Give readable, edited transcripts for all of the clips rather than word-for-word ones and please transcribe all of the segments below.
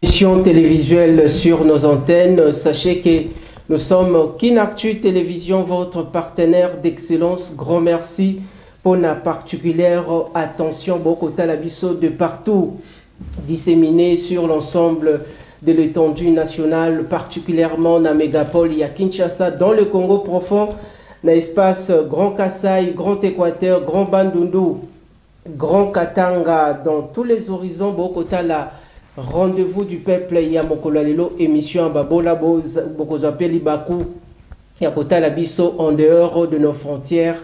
Émission télévisuelle sur nos antennes. Sachez que nous sommes Kinactu Télévision, votre partenaire d'excellence. Grand merci pour la particulière attention Bokota Labisso de partout disséminée sur l'ensemble de l'étendue nationale, particulièrement dans la mégapole à Kinshasa, dans le Congo profond, dans l'espace Grand Kasaï, Grand Équateur, Grand Bandundu, Grand Katanga, dans tous les horizons Bokota la rendez-vous du peuple Yamokolalelo, émission Babola Bokozapeli Baku Yakota Labisso en dehors de nos frontières.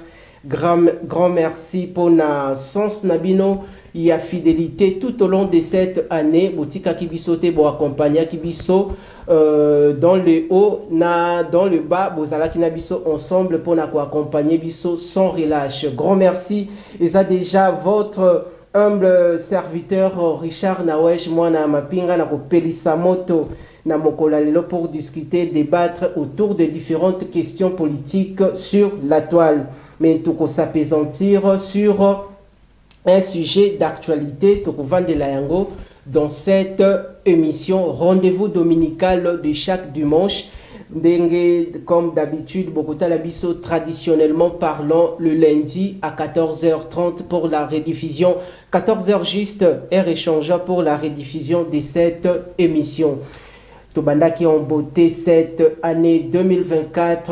Grand merci pour na sens nabino ya fidélité tout au long de cette année. Boutika Kibisote bo accompagner Kibiso dans le haut na dans le bas bozala kinabiso ensemble pour na accompagner biso sans relâche. Grand merci et ça déjà votre humble serviteur Richard Nawesh Mwana Mapinga na kopelisa moto na Mokolalelo pour discuter, débattre autour de différentes questions politiques sur la toile. Mais tout s'apaisantir sur un sujet d'actualité, tout de la Yango, dans cette émission rendez-vous dominical de chaque dimanche. Comme d'habitude, Bokota Labisso traditionnellement parlant le lundi à 14h30 pour la rediffusion, 14h juste, heure échangeant pour la rediffusion de cette émission. Tobanda qui ont beauté cette année 2024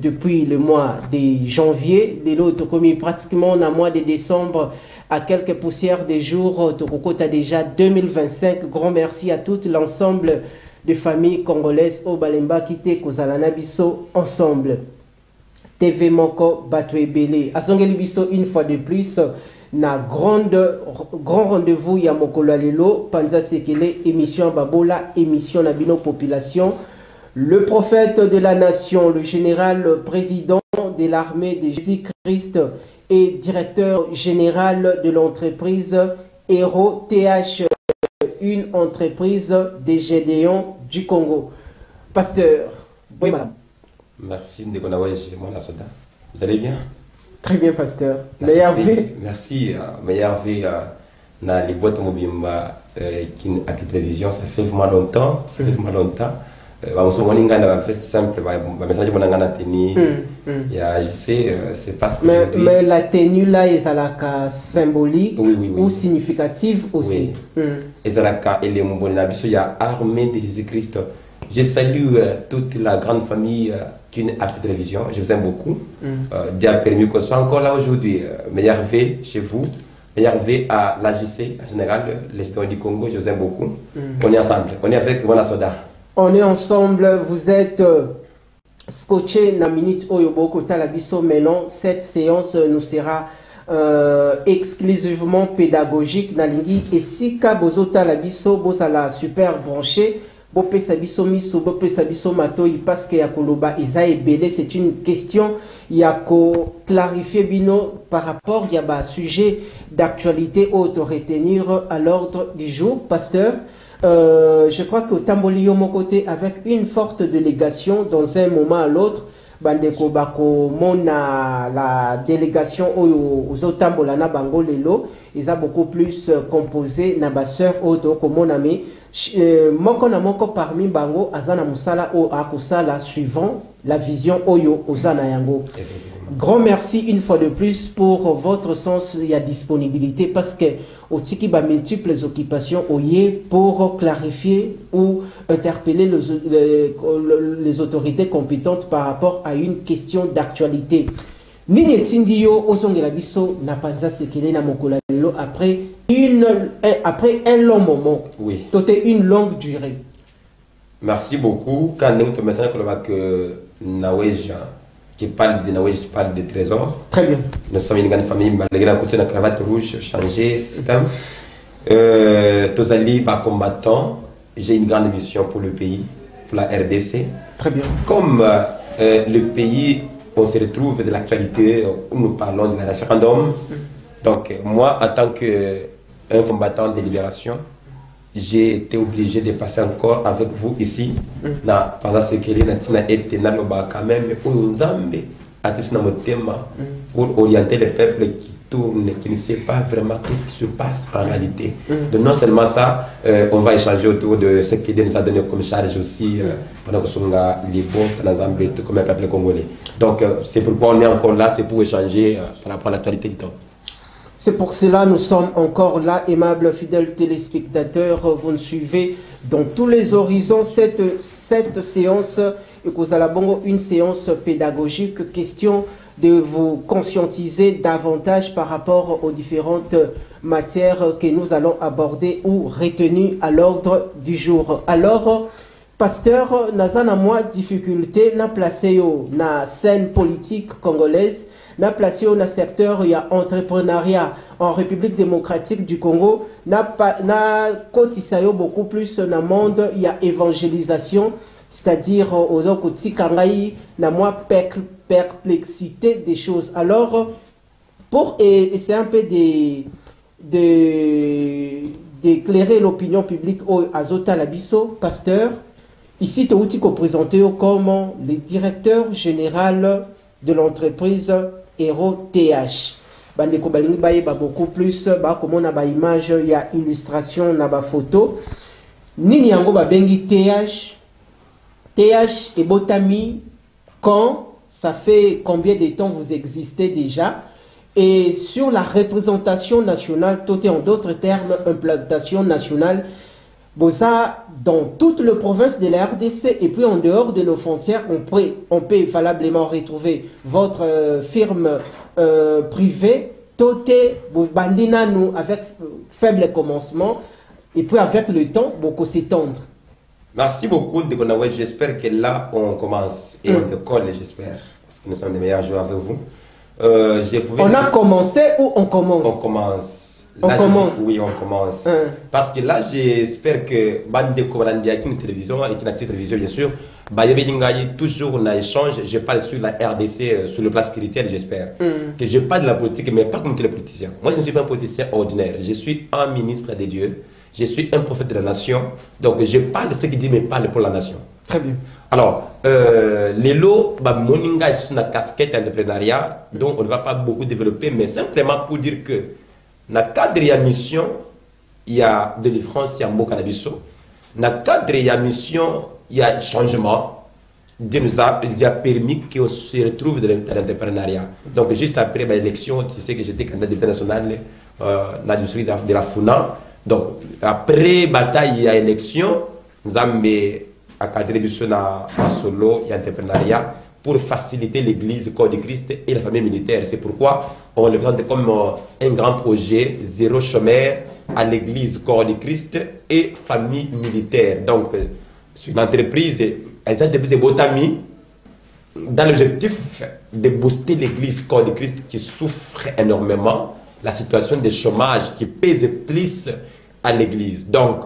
depuis le mois de janvier, de l'autre comme pratiquement dans le mois de décembre à quelques poussières des jours, Tokokota déjà 2025. Grand merci à tout l'ensemble de familles congolaises au Balemba Kite Kozalana Bisso ensemble. TV Moko Batouebele. Asongeli Bisso une fois de plus. Na grand rendez-vous ya Mokolalelo Panza Sekele émission Babola émission Nabino Population. Le prophète de la nation, le général président de l'armée de Jésus-Christ et directeur général de l'entreprise Hero TH, une entreprise des Gédéons du Congo. Pasteur. Oui, madame. Merci Ndekonawesh Mwana Soda. Vous allez bien? Très bien, pasteur. Meilleur vie. Merci. Meilleur vie dans les boîtes Mobimba qui à la télévision. Ça fait vraiment longtemps. Ça fait vraiment longtemps. On a fait simple. Message mon angana tenue. Je sais, c'est parce que. Mais la tenue là, est à symbolique oui. ou significative aussi. Oui. Et c'est la il est mon bon habit. Il y a armée de Jésus-Christ. Je salue toute la grande famille qui est à la télévision. Je vous aime beaucoup. Dieu a permis que je sois encore là aujourd'hui. Meilleur vie chez vous. Meilleur vie à l'AGC en général, les citoyens du Congo. Je vous aime beaucoup. On est ensemble. On est avec Mwana Soda. On est ensemble. Vous êtes scotché na minute Oyoboko Talabiso. Maintenant, cette séance nous sera exclusivement pédagogique. Nalingi et si Kabozo Talabiso, Bosala super branché. Parce que c'est une question il y a clarifier bino par rapport il y a un sujet d'actualité auto retenir à l'ordre du jour. Pasteur, je crois que Tambolio mon côté avec une forte délégation dans un moment à l'autre. Bandeko bako mona la délégation aux Otambolana Bangolelo, ils ont beaucoup plus composé Nabasseur auto comme mon ami. Moko na moko parmi bango azana musala o akusala suivant la vision oyo ozana yango. Grand merci une fois de plus pour votre sens et disponibilité parce que au tiki ba multiples occupations oye pour clarifier ou interpeller les autorités compétentes par rapport à une question d'actualité. Nini Tindio Ozongela Bisso na Panza Sekele na Mokolalelo après un long moment. Oui. C'était une longue durée. Merci beaucoup. Quand nous te mentionnons que Naweja qui parle de Naweja, je parle de trésor. Très bien. Nous sommes une grande famille malgré la couture de la cravate rouge, changer système. Tozali bas combattant. J'ai une grande mission pour le pays, pour la RDC. Très bien. Comme le pays, on se retrouve de l'actualité où nous parlons de la référendum. Donc, moi, en tant qu'un combattant de libération, j'ai été obligé de passer encore avec vous ici. Pendant ce que Natina était quand même pour orienter le peuple qui tourne, qui ne sait pas vraiment ce qui se passe en réalité. Donc non seulement ça, on va échanger autour de ce qu'il nous a donné comme charge aussi pendant que nous sommes libres comme un peuple congolais. Donc c'est pourquoi on est encore là, c'est pour échanger par rapport à l'actualité du temps. C'est pour cela nous sommes encore là, aimables fidèles téléspectateurs. Vous nous suivez dans tous les horizons. Cette séance et que vous allez une séance pédagogique, question de vous conscientiser davantage par rapport aux différentes matières que nous allons aborder ou retenues à l'ordre du jour. Alors, pasteur, nazana moi difficulté na placé na scène politique congolaise, na placé na secteur il y a entrepreneuriat en République démocratique du Congo, na kotisayo beaucoup plus na monde il y a évangélisation, c'est-à-dire aux côtés kangai na moi perplexité des choses. Alors pour essayer un peu d'éclairer l'opinion publique au Azota Labiso, pasteur, ici tu as présenté comme le directeur général de l'entreprise Hero TH. Bandeko balingi ba beaucoup plus ba comme on a ba image, il y a illustration na ba photo. Nini yango ba bengi TH et botami quand ça fait combien de temps vous existez déjà? Et sur la représentation nationale, tout est en d'autres termes, implantation nationale, ça, dans toute la province de la RDC et puis en dehors de nos frontières, on peut valablement retrouver votre firme privée, tout est bandina nous avec faible commencement et puis avec le temps, beaucoup s'étendre. Merci beaucoup, Dekonawe. J'espère que là, on commence et on décolle, j'espère. Parce que nous sommes les meilleurs joueurs avec vous. On a commencé ou on commence? On commence. On commence. Oui, on commence. Parce que là, j'espère que Bande de Korandia, qui est une télévision, et qui est une télévision, bien sûr, toujours on a échange. Je parle sur la RDC, sur le plan spirituel, j'espère. Que je parle de la politique, mais pas comme tous les politiciens. Moi, je ne suis pas un politicien ordinaire. Je suis un ministre des dieux. Je suis un prophète de la nation. Donc, je parle de ce qu'il dit, mais parle pour la nation. Très bien. Alors, les lots, moninga est une casquette d'entrepreneuriat, donc on ne va pas beaucoup développer, mais simplement pour dire que dans le cadre de la mission, il y a de l'Ifrance, il y a Mokanabiso. Dans le cadre de la mission, il y a changement. Dieu nous a permis qu'on se retrouve dans l'entrepreneuriat. Donc, juste après l'élection, tu sais que j'étais candidat international dans l'industrie de la FUNA. Donc, après bataille, il y a élection, nous avons à cadrer du Sona à solo et entrepreneuriat pour faciliter l'église corps de Christ et la famille militaire. C'est pourquoi on le présente comme un grand projet, zéro chômeur à l'église corps de Christ et famille militaire. Donc, c'est une entreprise, est Botami, dans l'objectif de booster l'église corps de Christ qui souffre énormément, la situation de chômage qui pèse plus à l'église. Donc,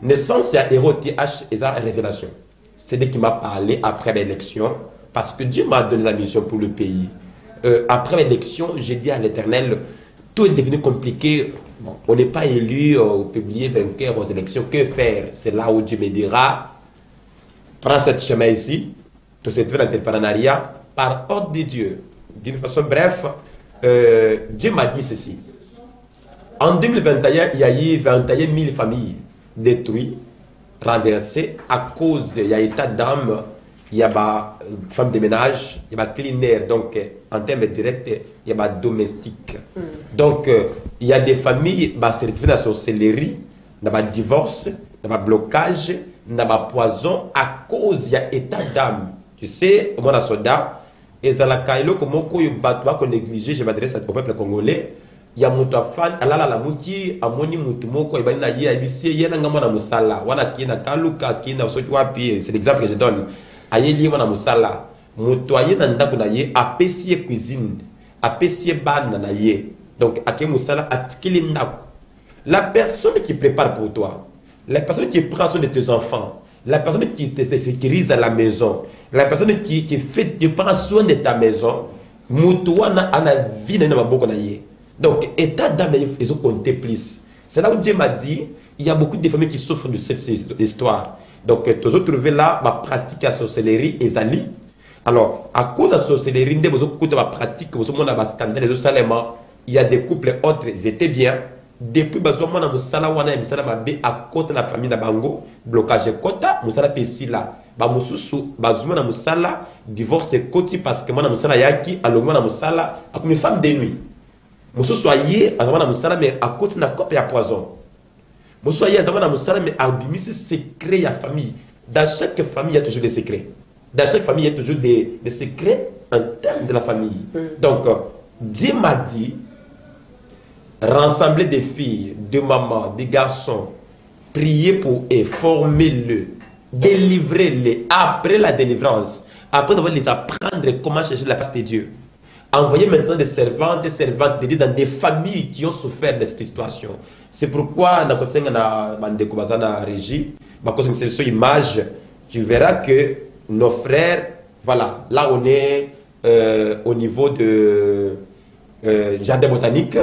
naissance à Hero TH et sa révélation. C'est Dieu qui m'a parlé après l'élection, parce que Dieu m'a donné la mission pour le pays. Après l'élection, j'ai dit à l'Éternel, tout est devenu compliqué. Bon, on n'est pas élu ou publié vainqueur aux élections. Que faire? C'est là où Dieu me dira, prends cette chemin ici, tout cette vie d'entrepreneuriat, par ordre de Dieu. D'une façon bref, Dieu m'a dit ceci. En 2021, il y a eu 21 000 familles détruites, renversées à cause, il y a état d'âme, il y a femmes de ménage, il y a cleaner, donc en termes directs, il y a domestique. Donc, il y a des familles qui se retrouvent dans la sorcellerie, dans le divorce, dans le blocage, dans le poison, à cause il y a état d'âme. Tu sais, au moins, soldat, et ça la caille, comme on négligé, je m'adresse au peuple congolais. Il y a mutu afan alala la muki amoni mutu moko ibani na ye abisi ye na ngamo na musala wana kina kaluka kina soki wapi, c'est l'exemple que je donne. Aye lié na musala mutu aye na ndako na ye apesi cuisine apesi bana na ye, donc ake musala atikili ndako. La personne qui prépare pour toi, la personne qui prend soin de tes enfants, la personne qui te sécurise à la maison, la personne qui prend soin de ta maison, mutu wana ana vie na maboko na ye. Donc, état d'âme, ils ont compté plus. C'est là où Dieu m'a dit, il y a beaucoup de familles qui souffrent de cette histoire. Donc, tu as trouvé là ma pratique à sorcellerie et zali. Alors, à cause de la sorcellerie, vous avez pratique, vous avez un scandale, il y a des couples autres, ils étaient bien. Depuis bazoma na musala wana misala mabe à côté la famille na bango, blocage kota, musala pesi là. Ba mususu bazuma na musala, divorce koti parce que moi na musala yaki, alongwa na musala, comme une femme de nuit. Mususu aye, azama na musala mais à côté na copie à poison. Mususu aye azama na musala mais abimisi secret ya famille. Dans chaque famille il y a toujours des secrets. Dans chaque famille il y a toujours des secrets internes de la famille. Donc Dieu m'a dit rassembler des filles, des mamans, des garçons, prier pour eux, former-le, délivrer-les. Après la délivrance, après avoir les apprendre comment chercher la face de Dieu. Envoyer maintenant des servantes de Dieu dans des familles qui ont souffert de cette situation. C'est pourquoi dans la régie, cette image, tu verras que nos frères, voilà, là on est au niveau de jardin botanique.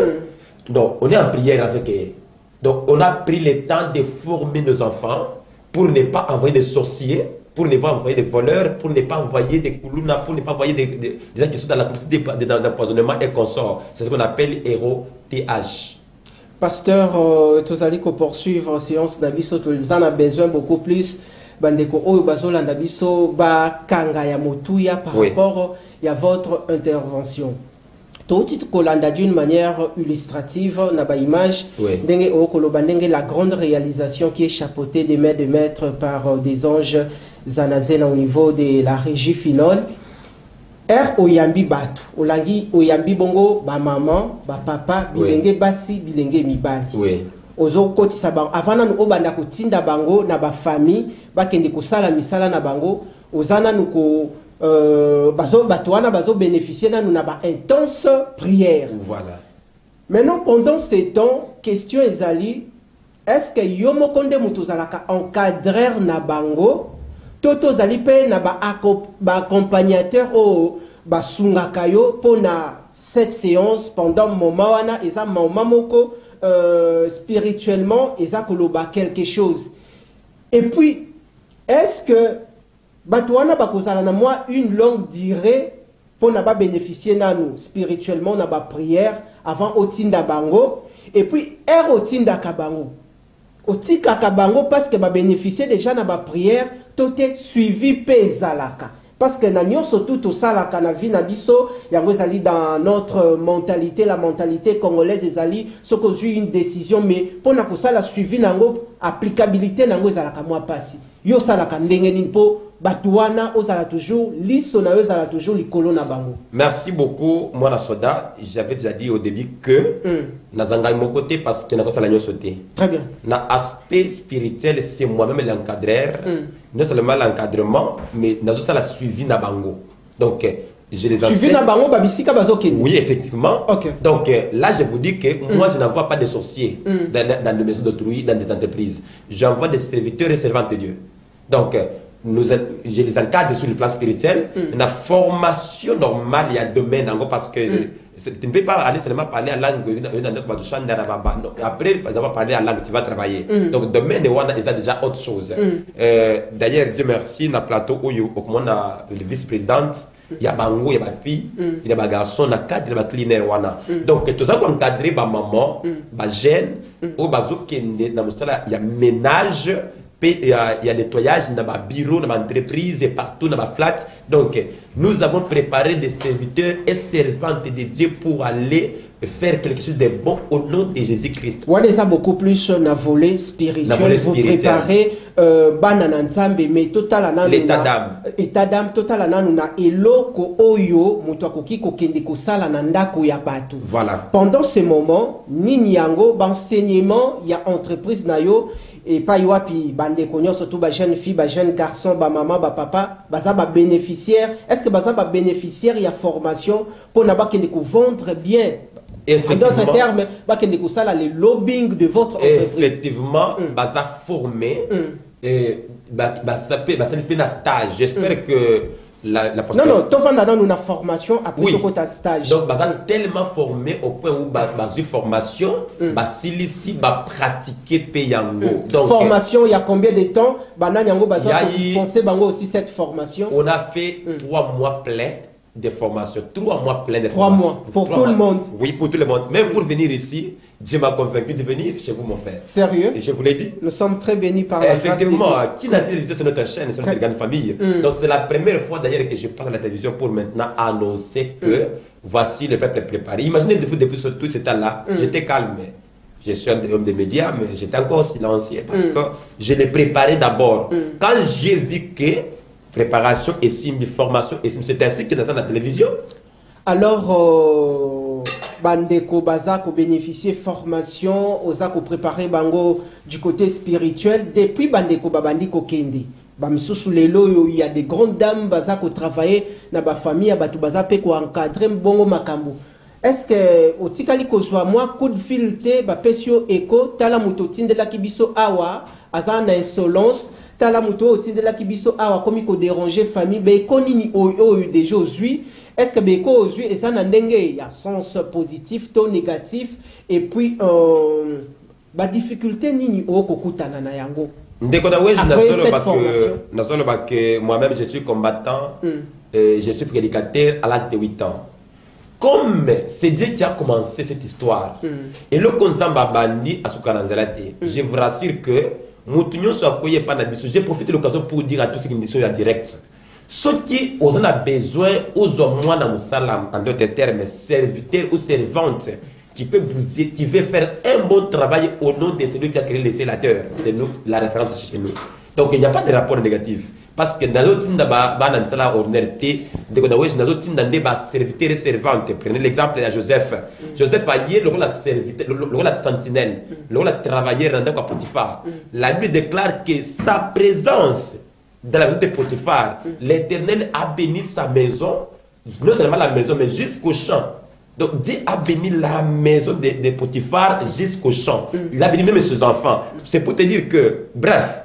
Donc, on est en prière avec eux. Donc, on a pris le temps de former nos enfants pour ne pas envoyer des sorciers, pour ne pas envoyer des voleurs, pour ne pas envoyer des koulouna, pour ne pas envoyer des gens qui sont dans la complicité d'empoisonnement et consorts. C'est ce qu'on appelle héros TH. Pasteur, tous allez poursuivre séance d'Abisso, tous en a besoin beaucoup plus. Bandeko Oyo Bazola d'Abisso, Ba Kanga Yamotuya par rapport à votre intervention. Tout titre Kolanda d'une manière illustrative, n'a pas image, la grande réalisation qui est chapeautée de maîtres par des anges Zanazen au niveau de la régie finale. Oyambi Batu, Olangi Oyambi Bongo, ba maman, ba papa, bilenge basi, bilenge mibali. Oui. Ozo koti sabango, avant nous obanda kotinda bango na ba famille, ba kende ko sala misala na bango, ozana nuko bazo bénéficier dans une intense prière. Voilà. Maintenant, pendant ces temps, question ezali, est-ce que yomo konde mutuzalaka encadrer na bango, toto zali pe na ba accompagnateur o ba sungakayo pour na cette séance pendant moment wana eza mamoko spirituellement eza koloba quelque chose. Et puis, est-ce que Batouana bakozala na moi une longue durée pour ne pas bénéficier na nous spirituellement na ba prière avant otinda bango et puis otinda kabango otika kabango parce que ba bénéficier déjà na ba prière tout est suivi pezalaka parce que na nyonso tout salaka na vie na biso yango ezali dans notre mentalité, la mentalité congolaise ezali ce que j'ai une décision mais pour na kosala suivi nango applicabilité nango ezalaka moi passi yo salaka ndenge nini po Batouana ozala toujours liso na ozala toujours likolo na bango. Merci beaucoup moi la soda, j'avais déjà dit au début que nazanga mon côté parce que na kosala nyoso sauté. Très bien. Na aspect spirituel c'est moi-même l'encadreur, non seulement l'encadrement mais na la suivi na bango. Donc je les enseigne. Suivi na bango babisika bazokeni. Oui effectivement. Okay. Donc là je vous dis que moi je n'envoie pas de sorciers dans des maisons d'autrui, dans des entreprises. J'envoie des serviteurs et servantes de Dieu. Donc je les encadre sur le plan spirituel. La formation normale, il y a domaine parce que tu ne peux pas aller seulement parler à langue. Après, avoir parlé à langue, tu vas travailler. Donc, domaine, il y a déjà autre chose. D'ailleurs, Dieu merci, dans le plateau où il y a le vice-présidente, il y a Bango, il y a ma fille, il y a ma garçon, il y a cadre, il y a cleaner. Donc, tout ça, on encadre ma maman, ma jeune, il y a ménage. Il y a nettoyage dans ma bureau, dans ma entreprise et partout dans ma flat. Donc, nous avons préparé des serviteurs et servantes de Dieu pour aller faire quelque chose de bon au nom de Jésus-Christ. Vous avez beaucoup plus na volet spirituel. Vous préparez mais total l'état d'âme. État d'âme total na eloko oyo muto akoki kokende kosala na ndako ya batu. Voilà. Pendant ce moment, ninyango enseignement ya entreprise na yo et pas yoapi bande konyo surtout ba jeune fille, ba jeune garçon, ba maman, ba papa, baza ba bénéficiaire. Est-ce que baza ba bénéficiaire ya formation pour na ba kende ko vendre bien? En d'autres termes, ba kende ko sala le lobbying de votre entreprise. Effectivement, baza formé ça peut un stage. J'espère que non, tu vas dans une formation après ton stage. Donc, ils sont tellement formés au point où ils ont formation, ils pratiquer Peyango. Formation, il y a combien de temps? Ils ont dispensé aussi cette formation. On a fait 3 mois pleins de formation, 3 mois plein de 3 formation. mois, pour tout le monde. Oui, pour tout le monde. Même pour venir ici, Dieu m'a convaincu de venir chez vous, mon frère. Sérieux? Et je vous l'ai dit. Nous sommes très bénis par la grâce de Effectivement, Dieu. qui n'a télévision, c'est notre chaîne, c'est notre grande famille. Donc c'est la première fois d'ailleurs que je passe à la télévision pour maintenant annoncer que voici le peuple préparé. Imaginez vous depuis tout ce temps-là, j'étais calme. Je suis un homme des médias, mais j'étais encore silencieux parce que je l'ai préparé d'abord. Quand j'ai vu que préparation et formation et c'est ainsi que dans la télévision. Alors, bandeko baza ko bénéficier formation, oza ko préparer bango du côté spirituel depuis bandeko babandi ko kende. Bamisusu lelo il y a des grandes dames baza ko travailler na ba famille batu baza pe ko encadrer mbongo makambo. Est-ce que au tikali ko zwa moi coup de fil te ba pesio eco tala muto tindela kibiso awa azana insolence tala muto tindela kibiso awa komi ko déranger famille be konini o déjà aujourd'hui. Est-ce que beko aujourd'hui et ça na ndenge il y a sens positif to négatif et puis ba difficulté nini o kokutana na yango ndeko na weji nasolo que moi-même je suis combattant je suis prédicateur à l'âge de 8 ans. Comme c'est Dieu qui a commencé cette histoire, et le Konzamba Bandi à Soukaranzelate, je vous rassure que Moutounion soit accueilli par Nabiso. J'ai profité de l'occasion pour dire à tous ceux qui me disent en direct, ceux qui ont besoin, aux moins dans Moussalam, en d'autres termes, serviteurs ou servantes, qui veulent faire un bon travail au nom de celui qui a créé les sénateurs. C'est nous, la référence chez nous. Donc il n'y a pas de rapport négatif. Parce que dans l'autre ordinaire, serviteur et servante. Prenez l'exemple de Joseph. Joseph a hier la sentinelle, le travailleur dans Potiphar. La Bible déclare que sa présence dans la maison de Potiphar, l'Éternel a béni sa maison, non seulement la maison, mais jusqu'au champ. Donc Dieu a béni la maison de Potiphar jusqu'au champ. Il a béni même ses enfants. C'est pour te dire que, bref,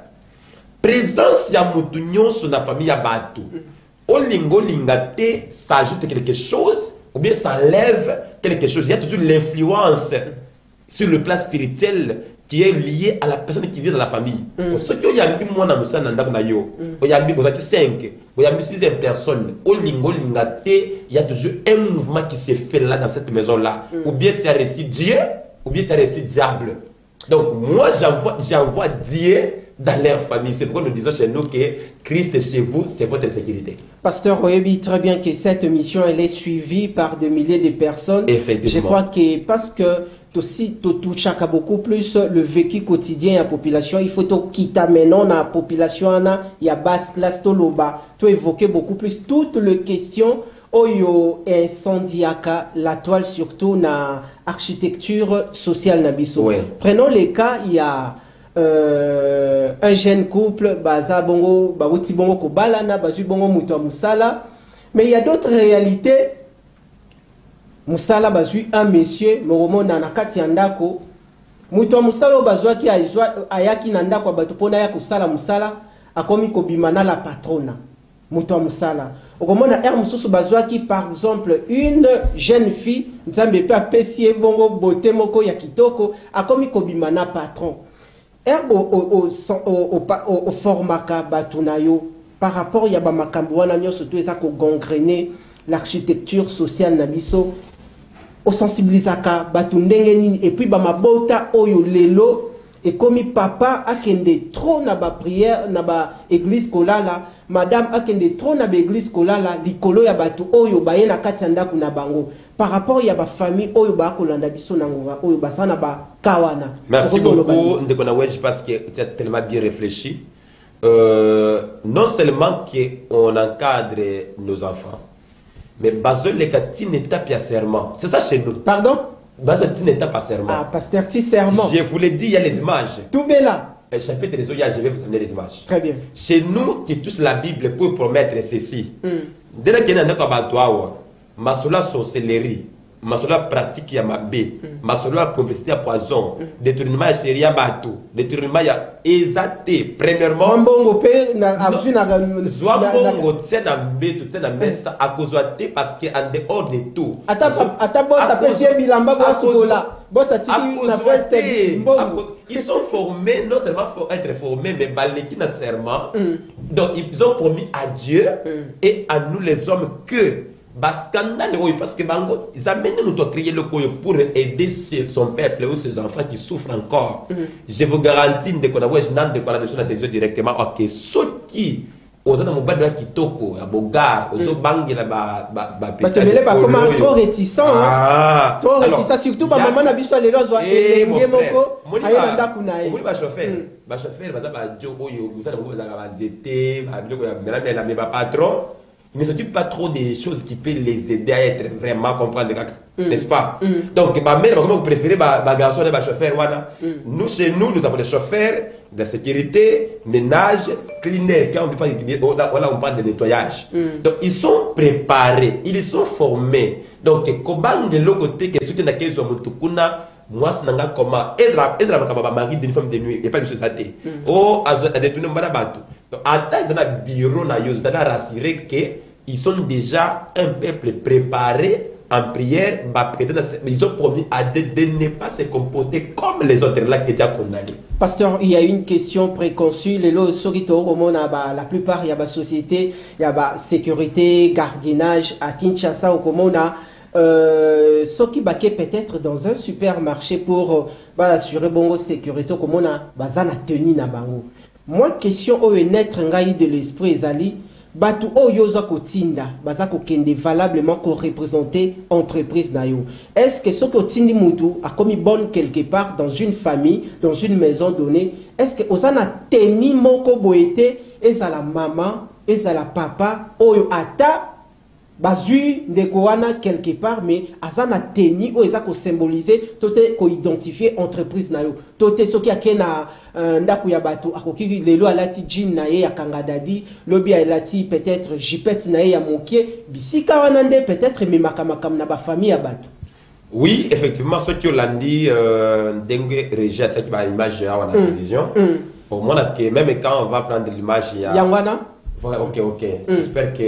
présence ya mutunyon sur la famille ya batu. Olingo lingate, ça ajoute quelque chose, ou bien ça lève quelque chose. Il y a toujours l'influence sur le plan spirituel qui est lié à la personne qui vit dans la famille. Ce qui y a mis moi dans le sein d'Andam Nayo, il y a mis 5, il y a mis 6 personnes. Olingo lingate, il y a toujours un mouvement qui se fait là dans cette maison-là. Ou bien tu as réussi Dieu, ou bien tu as réussi diable. Donc moi j'envoie Dieu dans leur famille. C'est pourquoi nous disons chez nous que Christ est chez vous, c'est votre sécurité. Pasteur Oyebi, très bien que cette mission elle est suivie par des milliers de personnes. Effectivement. Je crois que parce que aussi tu touches beaucoup plus le vécu quotidien de la population, il faut quitter maintenant la population, il y a basse classe, tu évoquer beaucoup plus toutes les questions. Oyo incendiaka la toile surtout na architecture sociale nabiso. Ouais. Prenons les cas, il y a un jeune couple baza bongo bawuti bongo ko balana bazu bongo muto musala, mais il y a d'autres réalités. Musala bazu un monsieur moromo na nakati andako muto musala bazwa ki ayaki na ndako bato pona ya kusala musala akomi ko bimana la patrona muto musala okomona er mususu bazwa ki par exemple une jeune fille nzambe pe apesi bongo beauté moko ya kitoko akomi ko bimana patron au formaka batunayo par rapport ya ba makambo wana nyoso to eza ko gangrener l'architecture sociale na biso au sensibilisaka batu ndenge nini et puis ba mabota oyo lelo et comme papa akende trop na ba prière na ba église kolala madame akende trop na ba église kolala likolo ya batu oyo baye na kati ndako na bango par rapport ya ba famille oyo ba kolanda biso na ngova oyo basana ba kawana. Merci beaucoup Ndekona Wedge parce que tu as tellement bien réfléchi. Non seulement qu'on encadre nos enfants, mais Bazol les gâtis n'étape pas serment. C'est ça chez nous. Pardon? Bazol n'étape pas serment. Ah, pasteur ti serment. Je vous l'ai dit, il y a les images. Tout est là. Chapitre des Oya, je vais vous donner les images. Très bien. Chez nous, qui touche la Bible pour promettre ceci. Dès qu'il y a un abattoir, Masola sorcellerie, Masola pratique ya mabé, Masola complicité à poison, détournement à chéria bateau, détournement à exaté. Premièrement, Mbongo pe na avu na Zwambongo tient na mbé, tient na messa à cause de parce que en dehors de tout. Ata boss apprécie bilamba boss boss atiki na veste mbongo. Ils sont formés non seulement pour être formés mais baleki na serment. Donc ils ont promis à Dieu et à nous les hommes que scandale, parce que Bango, ils amènent nous à créer le coyo pour aider son peuple ou ses enfants qui souffrent encore. Je vous garantis de qu'on a de quoi la télévision directement, ok, ceux qui aux autres mobile qui toko à bogar aux autres banques là tu me l'as pas comment trop réticent trop réticent surtout ma maman n'a biso les lois et ngemoko aïe nda kunae ba chauffeur ba jo oyo vous allez vous allez zété ba biloko ya mais ba patron il ne s'occupe pas trop des choses qui peuvent les aider à être vraiment comprendre n'est-ce pas donc ma mère comment vous préférez ba garçon et ba chauffeur voilà nous chez nous avons des chauffeurs de sécurité, ménage, cleaner, quand on parle de nettoyage. Donc ils sont préparés, ils sont formés. Donc comment de l'autre côté que soutient laquelle ils ont mutukuna moi c'est nanga comment Ezra bakaba mari d'une femme de nuit et pas de société. Oh à détourner mbana batu. Donc à ils ont bureau na yo, ça rassurer que ils sont déjà un peuple préparé en prière, ils ont promis à de ne pas se comporter comme les autres là qui étaient condamnés. Pasteur, il y a une question préconçue. La plupart, il y a la société, il y a la sécurité, gardiennage à Kinshasa, au Komona. Ce qui baquet peut-être dans un supermarché pour assurer bongo sécurité, au Komona, bazana tenu na bango. Moi, question au naître de l'esprit, Zali. Batu oyoza kotinda baza kokende valablement ko représenter entreprise na yo. Est-ce que ce que tindi mutu a commis bonne quelque part dans une famille, dans une maison donnée, est-ce que osana teni moko boete eza la maman, eza la papa oyo ata bazu ndeko wana quelque part mais azana teni o eza ko symboliser tote ko identifier entreprise na yo. Tote soki akena ndaku ya bato akoki lelo alati jean na ye ya kangadadi lobi alati peut-être jipette na ye ya mokie bisika wana nde peut-être memakamaka na ba famille ya bato. Oui, effectivement, ce que l'on dit, dengue rejette cette image à la télévision. Pour moi, même quand on va prendre l'image, il y a. Yangwana? Ok. J'espère que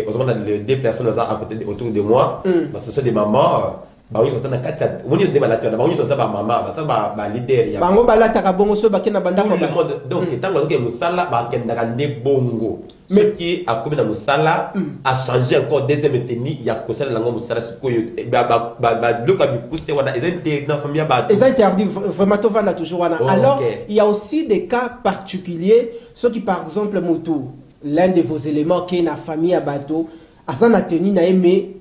les deux personnes à côté autour de moi, parce que ce sont des mamans. Ils sont dans la carte. Ils sont dans maman, leader. Bango balata bongo so bakena banda ko donc tant que musala bakenda ne bongo. Ce qui a commis dans musala a changé encore deuxième tenue, il y a causé la langue musala sikoyo le ka poussé wana ils dans famille ba. Ils interdit vraiment to vanda toujours wana. Alors il y a aussi des cas particuliers, ceux qui par exemple moto l'un de vos éléments qui est la famille à bateau, azana tenu na aimé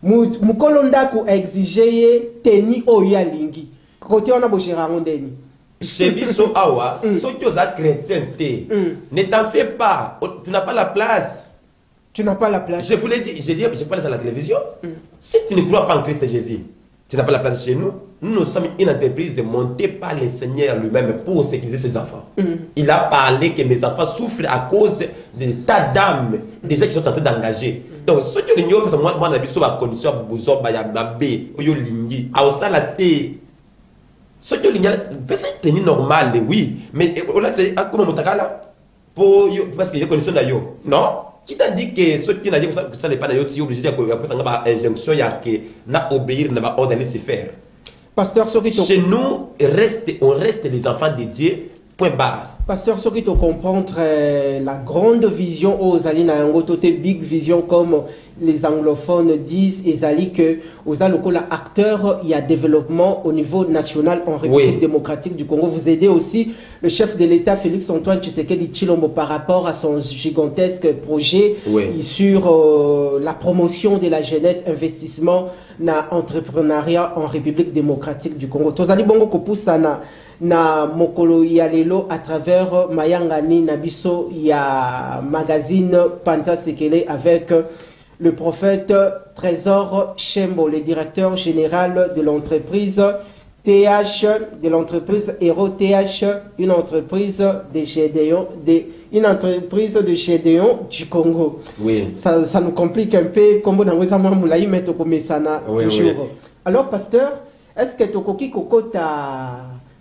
mukolonda ko exiger teni oya lingi côté on a bochera ndeni chez biso awa soki oza chrétien te ne t'en fais pas, tu n'as pas la place, je vous l'ai dit, je parle à la télévision. Si tu ne crois pas en Christ Jésus, tu n'as pas la place chez nous. Nous sommes une entreprise montée par le Seigneur lui-même pour sécuriser ses enfants. Il a parlé que mes enfants souffrent à cause de tas d'âmes, des gens qui sont en train d'engager. Donc, ceux qui ont dit, moi, on a vu sur la condition, Bouzou, Bayabé, Oyo Lingi, Aosa la thé. Ceux qui ont dit, c'est tenir normal, oui, mais on a dit, comment on t'a parce qu'il y a condition d'ailleurs. Non? Qui t'a dit que ceux qui n'ont dit que ça n'est pas d'ailleurs, si obligé de faire une injonction, il y a que n'a obéir, n'a pas ordonné se faire. Pasteur, chez nous, on reste les enfants de Dieu, point barre. Pasteur, ce qui te comprendre la grande vision aux Alina big vision comme les anglophones disent, et Zali que aux Alokola acteurs, il y a développement au niveau national en République démocratique du Congo. Vous aidez aussi le chef de l'État Félix Antoine Tshisekedi Tshilombo par rapport à son gigantesque projet sur la promotion de la jeunesse, investissement na entrepreneuriat en République démocratique du Congo. Tozali bongo kopusana na mokolo ya lelo à travers Mayangani Nabiso ya magazine Panza Sekele avec le prophète Trésor Chembo, le directeur général de l'entreprise TH, de l'entreprise Hero TH, une entreprise de Gédéon, une entreprise de Gédéon du Congo. Oui. Ça nous complique un peu comme dans les amoulaï mais toujours. Alors pasteur, est-ce que tokoki kokota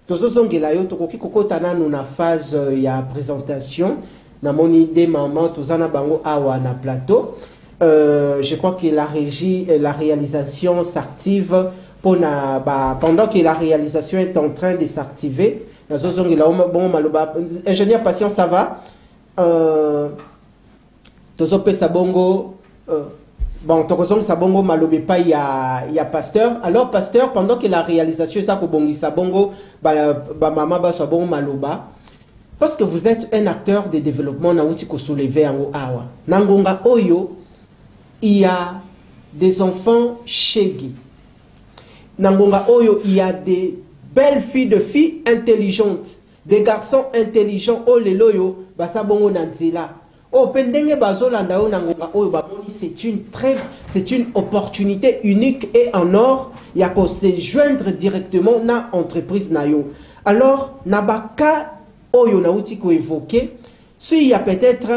tozozongela yo tokoki kokota nanu na phase ya présentation na moni de maman tozana bango awa na plateau. Je crois que la réalisation s'active pendant que la réalisation est en train de s'activer. Ingénieur Patient, ça va? Tozope Sabongo, Bon, Tokozong Sabongo Malobepa, il y a Pasteur. Alors, Pasteur, pendant que la réalisation est ça, Kobongi Sabongo, Mama Sabongo Maloba, parce que vous êtes un acteur de développement, Naouti Kosoulevé en Awa. Nangonga Oyo, il y a des enfants chéguis. Nangonga Oyo, il y a des belles filles intelligentes, des garçons intelligents. Oh, les loyo, Basabongo Nanzila. Oh, pendenge bazolanda o nangonga oyo baboni, c'est une opportunité unique et en or, il y a qu'à se joindre directement na entreprise nayo. Alors, nabaka oyo nauti ko évoquer, si il y a peut-être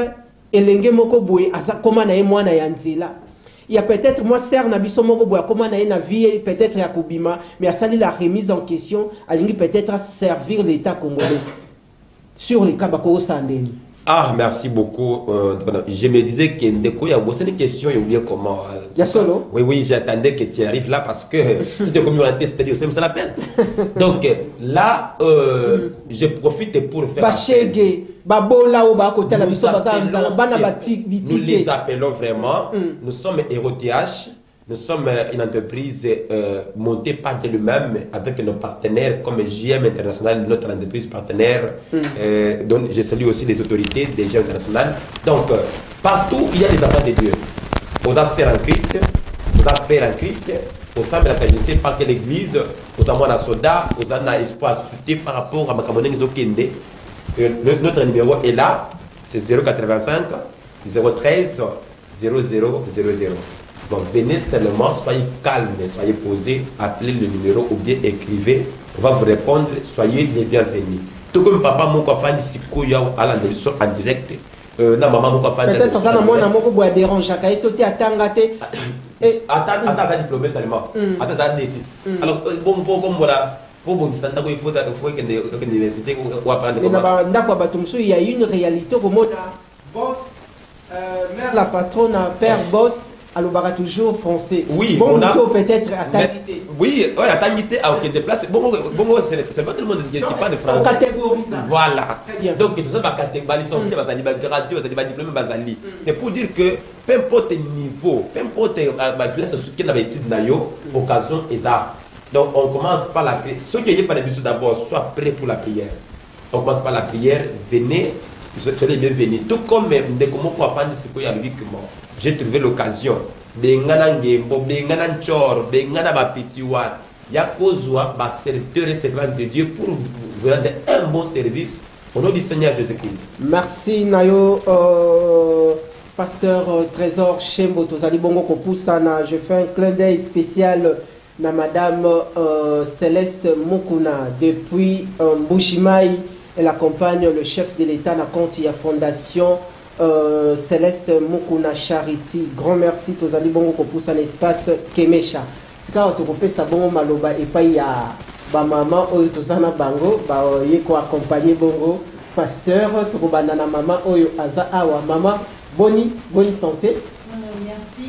elenge moko boye asa koma na ye mwana ya nzela. Il y a peut-être moi ser na biso moko boye koma na ye na vie peut-être ya kubima, mais asali la remise en question, alingi peut-être servir l'État congolais sur les kabako sandeni. Ah, merci beaucoup. Je me disais que Ndeko, il y a une question, il oublié comment. Il y a solo. Oui, j'attendais que tu arrives là parce que si tu as commis un test, c'est-à-dire c'est la peine. Donc là, je profite pour faire. Nous les appelons vraiment. Nous sommes HeroTH. Nous sommes une entreprise montée par lui-même avec nos partenaires comme JM International, notre entreprise partenaire. Donc je salue aussi les autorités des JM International. Donc partout il y a des enfants de Dieu. Aux affaires en Christ, aux affaires en Christ, au sein de la je sais pas quelle église, aux amours à soda, aux amours à espoir suscité par rapport à ma camonne Zokende. Notre numéro est là, c'est 085 013 0000. Donc venez seulement, soyez calme, soyez posé, appelez le numéro ou bien écrivez, on va vous répondre, soyez les bienvenus. Tout comme papa mon copain ici à la télévision en direct, na maman mon copain. Peut-être ça na moi na moko boya dérange à kaito te atangate. Attends ça diplômé seulement. Attends ça D6. Alors bon comme voilà. Il faut que l'université ou apprendre comment. Il y a une réalité comme boss, mère la patronne, père boss. Alors, toujours français. Oui, bon, on a peut-être à Tanité. Oui, à Tanité, à aucun déplace. Bon, c'est pas tout le monde qui parle de français. On catégorise. Voilà. Donc, tout ça va catégorie licencié, radio, diplôme, bazali. C'est pour dire que peu importe le niveau, peu importe la place ce qu'il avait été dans occasion et ça. Donc, on commence par la prière. Ceux qui n'ont pas l'habitude d'abord, soient prêts pour la prière. On commence par la prière. Venez, soyez bienvenus. Tout comme dès que mon papa dit ce qu'il y a lui que moi. J'ai trouvé l'occasion de nganangembo, de ngananchor, de nganabapitiwan. Yakozwa, ma serviteur et servante de Dieu pour vous rendre un bon service au nom du Seigneur Jésus-Christ. Merci Nayo, pasteur Trésor Chembo, Tozali Bongo Kopusana. Je fais un clin d'œil spécial à madame Céleste Mukuna depuis Mbushimai. Elle accompagne le chef de l'État à la Contia Fondation. Céleste Mukuna Charity, grand merci. Tozali Bongo Kopoussa un espace Kemesha. C'est quand on peut sabongo maloba et pas y a ba maman oyo tozana bango ba yeko accompagner bongo pasteur tokobana na maman oyo aza awa maman bonne santé. Merci.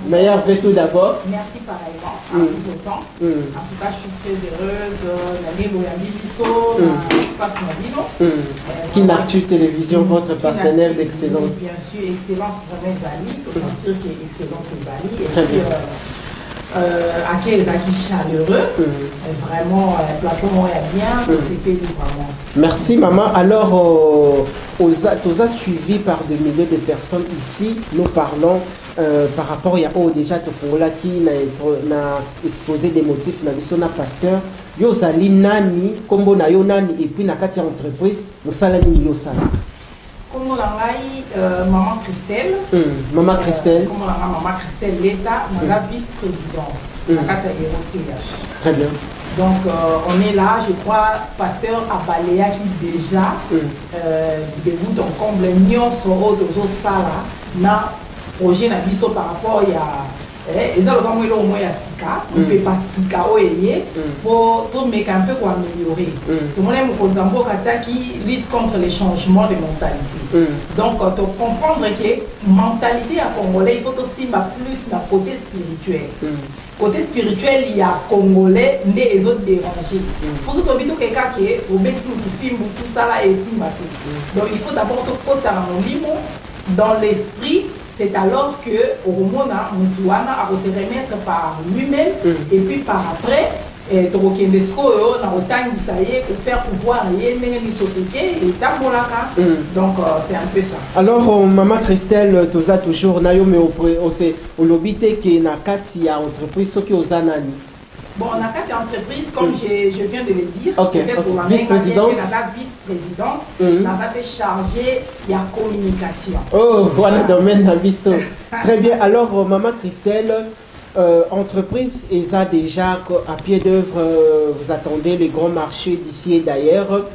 Meilleur vœu tout d'abord. Merci pareillement. À vous autant. En tout cas, je suis très heureuse d'aller au Yabibiso, dans l'espace Mabino. Kinactu Télévision, votre partenaire d'excellence. Bien sûr, excellence vraiment Zali. Il faut sentir que excellence est Zali. Très bien. À qui les acquis chaleureux. Vraiment, plateau est bien. C'est vraiment. Merci maman. Alors, aux a suivi par des milliers de personnes ici. Nous parlons par rapport à déjà Tofongola qui n'a exposé des motifs na biso na pasteur. Yo zali nani, kombo na yo nani et puis na kati entreprise, musala ni yo sala. Comme maman Christelle. Maman Christelle. Comme maman Christelle l'État, la vice-présidence. Très bien. Donc on est là, je crois, pasteur Abaléa qui déjà dégoûte en comble nion soro dozo sala na projet na biso par rapport il y a au moins sika, on peut pas sika oye pour mettre un peu pour améliorer. Tout le monde aime qui lutte contre les changements de mentalité. Donc tu comprendre que mentalité à Congolais, il faut aussi plus dans côté spirituel. Côté spirituel, il y a Congolais, mais les autres dérangés. Pour ce que tu as quelqu'un qui est au bêtise qui filme tout ça là et si donc il faut d'abord te porter dans l'esprit. c'est alors que au Romona, Moutouana a se remettre par lui-même et puis par après, pour faire pouvoir une société et donc c'est un peu ça. Alors maman Christelle, tu as toujours nayo mais au lobité qui na kati ya entreprise qui aux anani. Bon, on a quatre entreprises, comme je viens de le dire. Peut-être pour la vice-présidente. Vice-présidente, on a fait charger la communication. Oh, voilà le domaine d'abisso. Très bien. Alors, maman Christelle, entreprise, et ça déjà à pied d'œuvre, vous attendez les grands marchés d'ici et d'ailleurs.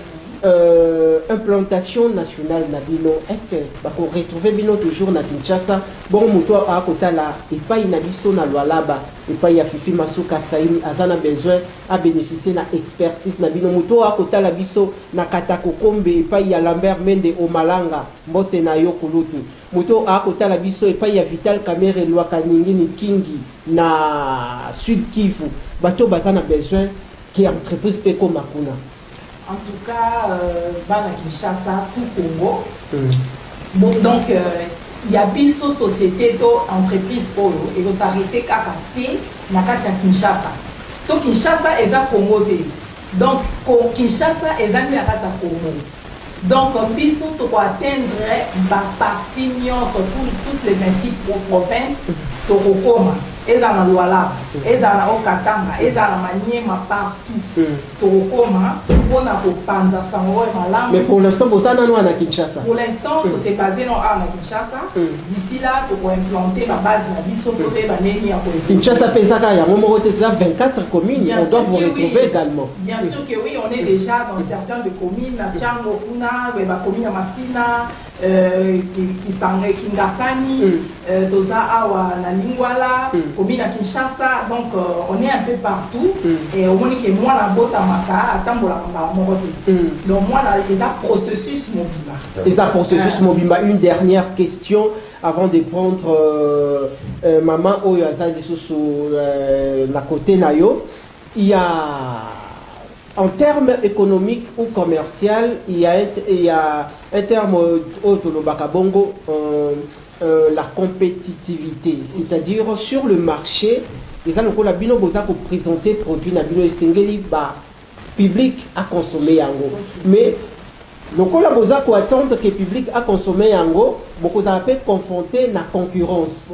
Implantation nationale Nabino, est-ce que vous retrouvez Bino toujours na Kinshasa? Bon, muto a kota la et pas inabiso na Lualaba et pas ya Fifi Masuka Saïm azana besoin à bénéficier na expertise Nabino muto a kota la biso na Katakokombe et pas ya Lambert Mende au Malanga mbote na yo kulutu muto a kota la biso et pas ya Vital Kamere Lwakaningi ni Kingi na Sud Kivu bato bazana besoin qui entreprise peko makuna. En tout cas, Bana Kinshasa, tout Congo. Bon, donc, il y a une société, entreprise, et vous arrêtez qu'à capter, na Kinshasa. Donc, Kinshasa est à Congo. Donc, Kinshasa est à Congo. Donc, biso to atteindre la partie sur toutes les 26 provinces, to Rokoma. Eza na Lualaba, eza na Okatanga, eza na Maniema partout. Tokoma, on a pour Panza Sango et Malam. Mais pour l'instant, vous êtes à Kinshasa. Pour l'instant, c'est basé à Kinshasa. D'ici là, pour implanter la base de la Bisso, Kinshasa, Pesaka, il y a 24 communes. On doit vous retrouver également. Bien sûr que oui, on est déjà dans certaines communes, Tchango, Kuna, la commune Massina, Kingasani, Toza Awa, Nalingwala, commune à Kinshasa. Donc, on est un peu partout. Et au moins que moi, la botte à Maka, à Tambola, donc, moi, il y a un processus mobile. Il y a un processus mobile. Une dernière question avant de prendre maman Oyaza sur la côté Nayo. Il y a en termes économiques ou commerciaux, il y a un terme Otolobakabongo, la compétitivité, c'est-à-dire sur le marché, les gens la bino boza pour présenter produit na bino esengeli ba public à consommer yango. Mais le cola boza pour attendre que le public a consommé yango, beaucoup ça peut confronter la concurrence.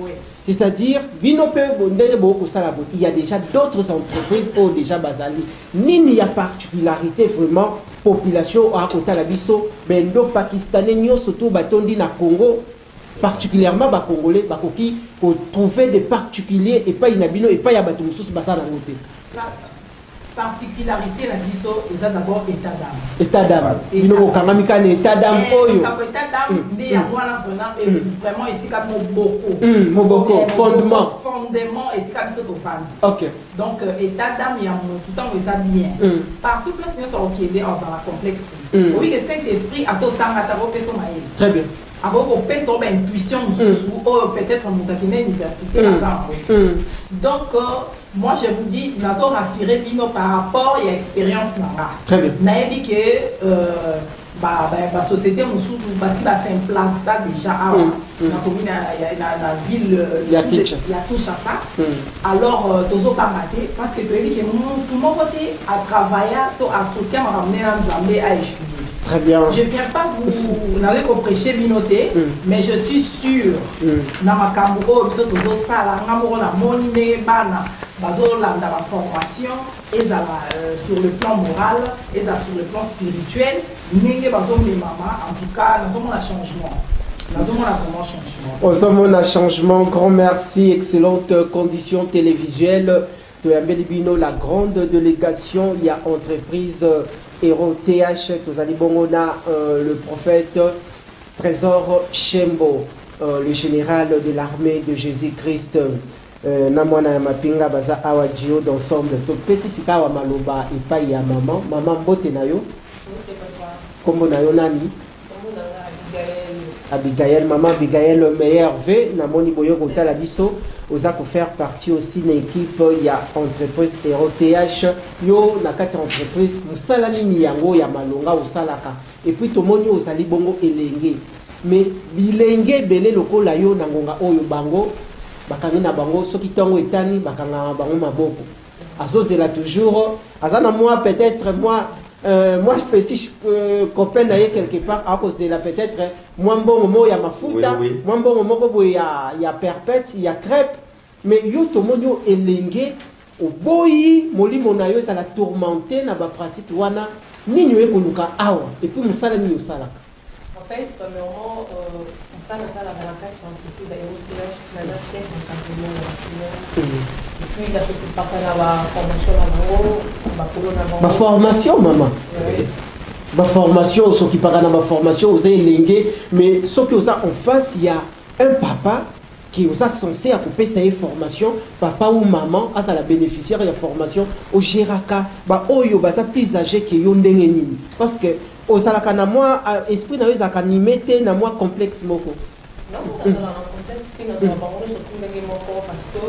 C'est-à-dire, il y a déjà d'autres entreprises qui ont déjà basali. Il y a particularité vraiment, population à côté de la biso, mais les Pakistanais, surtout batondi na Congo, particulièrement les Congolais, qui ont trouvé des particuliers et pas inabino et pas yabatou sous basala côté. Particularité la biso, ils ont d'abord état d'âme. État d'âme. Ils n'ont pas état d'âme. État d'âme, mais vraiment ici comme beaucoup. Fondement. Fondement ici comme ça au Ok. Donc état d'âme, il y a tout le temps où ça bien. Partout place nous sommes qui est dans la complexité. Oui, le Saint-Esprit a tout le temps à t'avoir fait son maïs. Très bien. Avoir fait son intuition ou peut-être en montagne université. Donc moi, je vous dis, nous avons rassuré par rapport à l'expérience. Très bien. Nous avons dit que la société s'implante déjà la ville de Kinshasa. Alors, nous avons pas maté parce que tout le monde a travaillé, associé à échouer. Très bien. Je ne viens pas vous n'avez pas prêcher Binoté, mais je suis sûr dans ma cambo, sur la formation, et sur le plan moral, et sur le plan spirituel, en tout cas, nous avons un changement. Nous avons un changement. Grand merci, excellente condition télévisuelle de Yambelibino, la grande délégation. Il y a entreprise Héros TH, le prophète Trésor Chembo, le général de l'armée de Jésus-Christ. Namwana mapinga baza awadio d'ensemble. Donc pesi sika wa maloba et pas ya maman. Maman mbote nayo. Kombo nayo nani? Abigail, maman Abigail meilleur V, namoni boyo kota la biso, oza ko faire partie aussi d'une équipe ya entreprise Héros TH, yo na kati entreprise musala nini yango ya malonga osalaka. Et puis tomoni ozali bongo elenge. mais bilenge belé lokola yo na ngonga oyo bango bakangi na bango soki tongo etani bakanga bango maboko azozela toujours azana moi peut-être moi petit copain naie quelque part à cause de la peut-être moi bon mo ya mafuta moi bon moko boy ya perpète ya crêpe mais yo to monyo elenge oboyi molimo na yo ça la tourmenter na ba pratique wana nini yo koluka awa et puis musala ni usala en fait premièrement musala sala na carte entreprise aérotelage na chef en cabinet et puis la toute partie na ba formation na ba formation maman ba formation ceux qui parlent na ba formation aux elenge mais ceux qui ont en face il y a un papa qui est censé couper sa formation papa ou maman à la bénéficiaire de la formation au Géraka ba oyo baza plus âgé que yo ndenge nini parce que aux alaka na moi esprit na yo zaka nimete na moi complexe moko non dans un contexte qui nous avons surtout ndenge moko parce que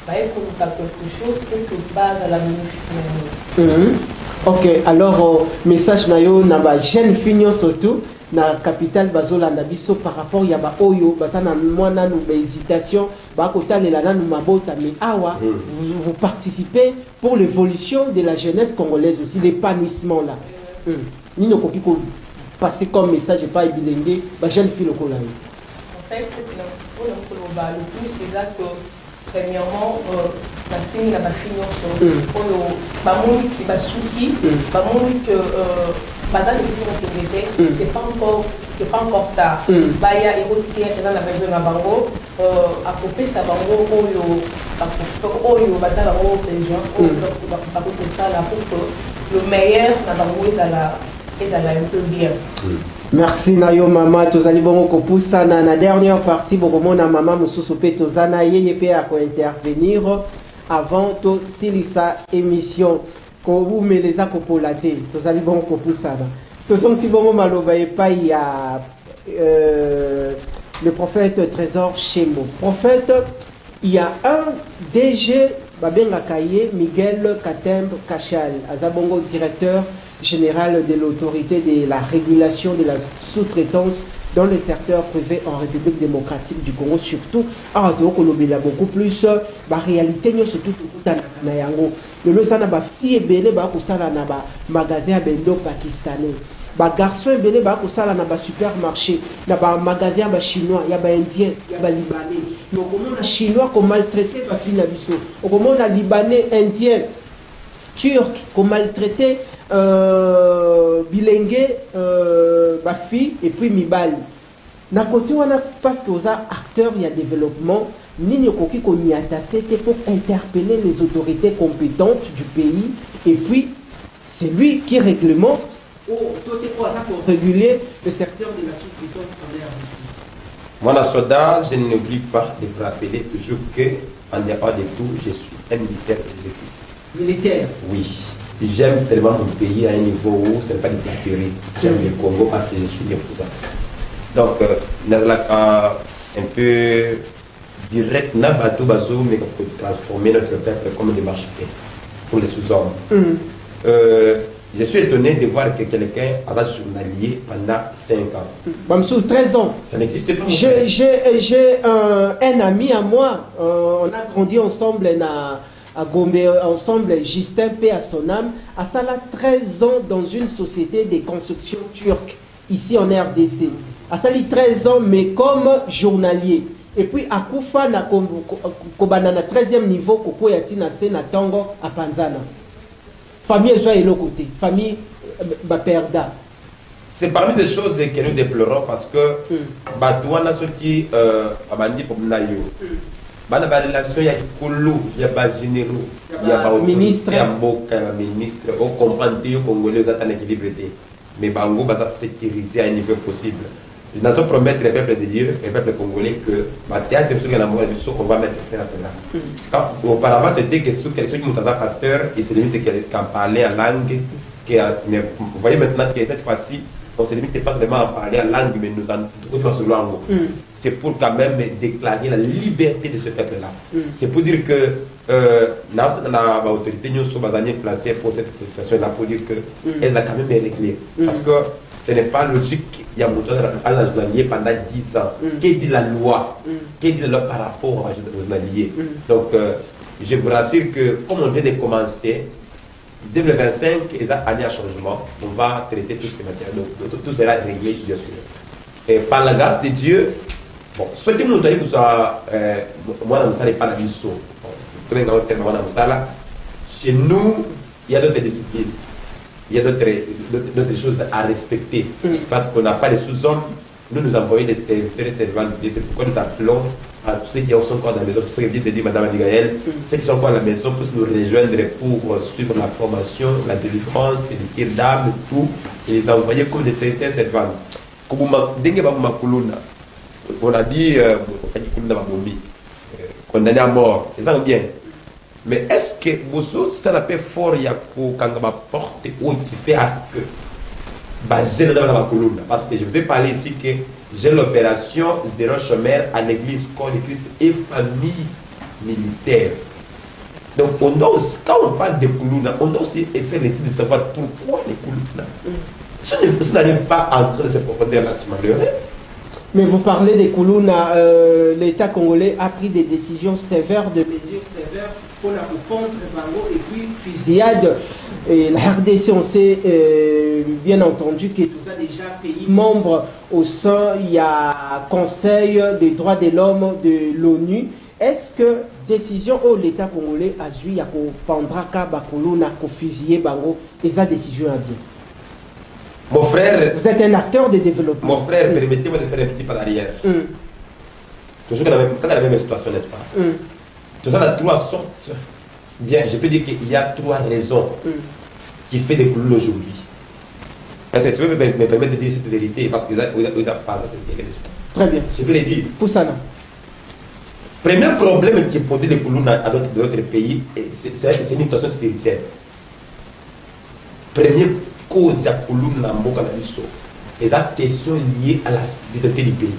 ba quelque chose quelque base à la bénéfice. OK alors message na yo na ba jeune fille surtout na capitale bazolanda biso par rapport ya ba oyo basana mwana nou ba hésitation ba kotalela nanu mabota mais awa vous participez pour l'évolution de la jeunesse congolaise aussi l'épanouissement là nino koki ko passer comme message pas bilenge ba jeune fille lokola en fait c'est pour le plus c'est ça que premièrement la signe la bafinion sur oyo ba moni ki basuki ba moni que bazan les c'est pas encore tard baya écouter chez la maison na bango à couper sa bango oyo bazan la bango président pour ça là pour que le meilleur na bango ils allaient un peu bien. Merci Nayo Mama tozali bongo ko poussa na dernière partie bokomo na mama mususu pe tozana yeye pe à intervenir avant to silisa émission ko umeleza ko polate tozali bongo ko poussa na tozong si bongo maloba e pa ya le prophète Trésor Chembo prophète il y a un DG babenga kaye Miguel Katembe Kachal azabongo directeur général de l'autorité de la régulation de la sous-traitance dans le secteur privé en République démocratique du Congo, surtout à Kolobela beaucoup plus la réalité surtout na yango le sana ba fille belé ba kusala na ba magasin bendo pakistanais ba garçon belé ba kusala na ba supermarché na ba magasin ba chinois ya ba indien ya ba libanais no comment na chinois ko maltraité ba fille na biso comment na libanais indien turc ko maltraité bilingue ma fille et puis mibali na côté on a parce que aux acteurs il y a développement nini koki ko niatase pour interpeller les autorités compétentes du pays et puis c'est lui qui réglemente pour réguler le secteur de la sous-traitance en RDC. Moi la soda je n'oublie pas de vous rappeler toujours que en dehors de tout je suis un militaire de Jésus-Christ. Militaire? Oui. J'aime tellement mon pays à un niveau où ce n'est pas des flatteries. J'aime le Congo parce que je suis né pour ça. Donc, un peu direct, na bateau bazo, mais pour transformer notre peuple comme des marchepieds pour les sous-hommes. Je suis étonné de voir que quelqu'un a été journalier pendant 5 ans. Bamsou, 13 ans. Ça n'existe pas. J'ai un ami à moi. On a grandi ensemble à Gombe, ensemble, Justin P. à son âme, a Sala 13 ans dans une société de construction turque, ici en RDC. A Sali 13 ans, mais comme journalier. Et puis, à Koufa, na 13e niveau, Koko Yatina na Tango, à Panzana. Famille Joa et l'autre côté. Famille Baperda. C'est parmi des choses que nous déplorons parce que, Batouana, ceux qui, Abandi pour Nayo. Dans la relation, il y a des coulous, il y a des généraux, il y a des ministres, il y a des ministres. On comprend que les Congolais ont un équilibre. Mais Bango va se sécuriser à un niveau possible. Nous allons promettre le peuple de Dieu, le peuple congolais, que on va mettre fin à cela. Auparavant, c'était que ceux qui sont pasteurs, ils se limitent qu'à parler en langue. Vous voyez maintenant que cette fois-ci, on se limite pas seulement à parler en langue, mais nous en sur langue. C'est pour quand même déclarer la liberté de ce peuple-là. C'est pour dire que l'autorité nous sommes placés pour cette situation-là, pour dire qu'elle a quand même réglé. Parce que Ce n'est pas logique. Il y a un journalier pendant 10 ans. Qu'est-ce dit la loi? Qu'est-ce dit la loi par rapport au journalier? Donc, je vous rassure que, comme on vient de commencer, 2025, il y a année à changement. On va traiter tous ces matières. Donc, tout sera réglé, bien sûr. Et par la grâce de Dieu, bon, souhaitez-nous que vous soyez, moi, je ne sais pas la vie saut. Chez nous, il y a d'autres disciplines. Il y a d'autres choses à respecter. Parce qu'on n'a pas les sous-hommes. Nous envoyons des serviteurs, servantes. C'est pourquoi nous appelons à tous ceux qui sont encore dans la maison. C'est ce que vient de dire Mme Abigail. Ceux qui sont encore à la maison puissent nous rejoindre pour suivre la formation, la délivrance, le tir d'âme, tout. Et les envoyer comme des serviteurs, servantes. On a dit condamné à mort. Ils sont bien. Mais est-ce que vous ça n'a pas fort quand on porte ou qui fait à ce que parce que je vous ai parlé ici que j'ai l'opération zéro chômeur à l'église corps de Christ et famille militaire. Donc on doit aussi, quand on parle de Koulouna, on doit aussi faire l'étude de savoir pourquoi les Koulouna. Si on n'arrive pas à entrer dans ces profondeurs-là, c'est malheureux. Mais vous parlez des Koulouna, l'État congolais a pris des décisions sévères, des mesures sévères pour la contre Bango et puis fusillade. Et la RDC, on sait bien entendu que tout ça déjà pays membres au sein, il y a Conseil des droits de l'homme de l'ONU. Est-ce que décision où l'État congolais a joué à Pandraka, Bakoluna, à fusiller Bango, et sa décision à deux? Mon frère, vous êtes un acteur de développement. Mon frère, permettez-moi de faire un petit pas d'arrière. Toujours dans la même situation, n'est-ce pas? Tout ça, il y a trois sortes. Bien, je peux dire qu'il y a trois raisons qui font des Koulouna aujourd'hui. Est-ce que tu peux me permettre de dire cette vérité? Parce que vous n'avez pas ça, c'est l'esprit. Très bien. Je peux le dire. Pour ça, non. Premier problème qui produit les Koulouna dans d'autres pays, c'est une situation spirituelle. Première cause à Koulouna Mboka Nabiso, les questions liées à la spiritualité du pays.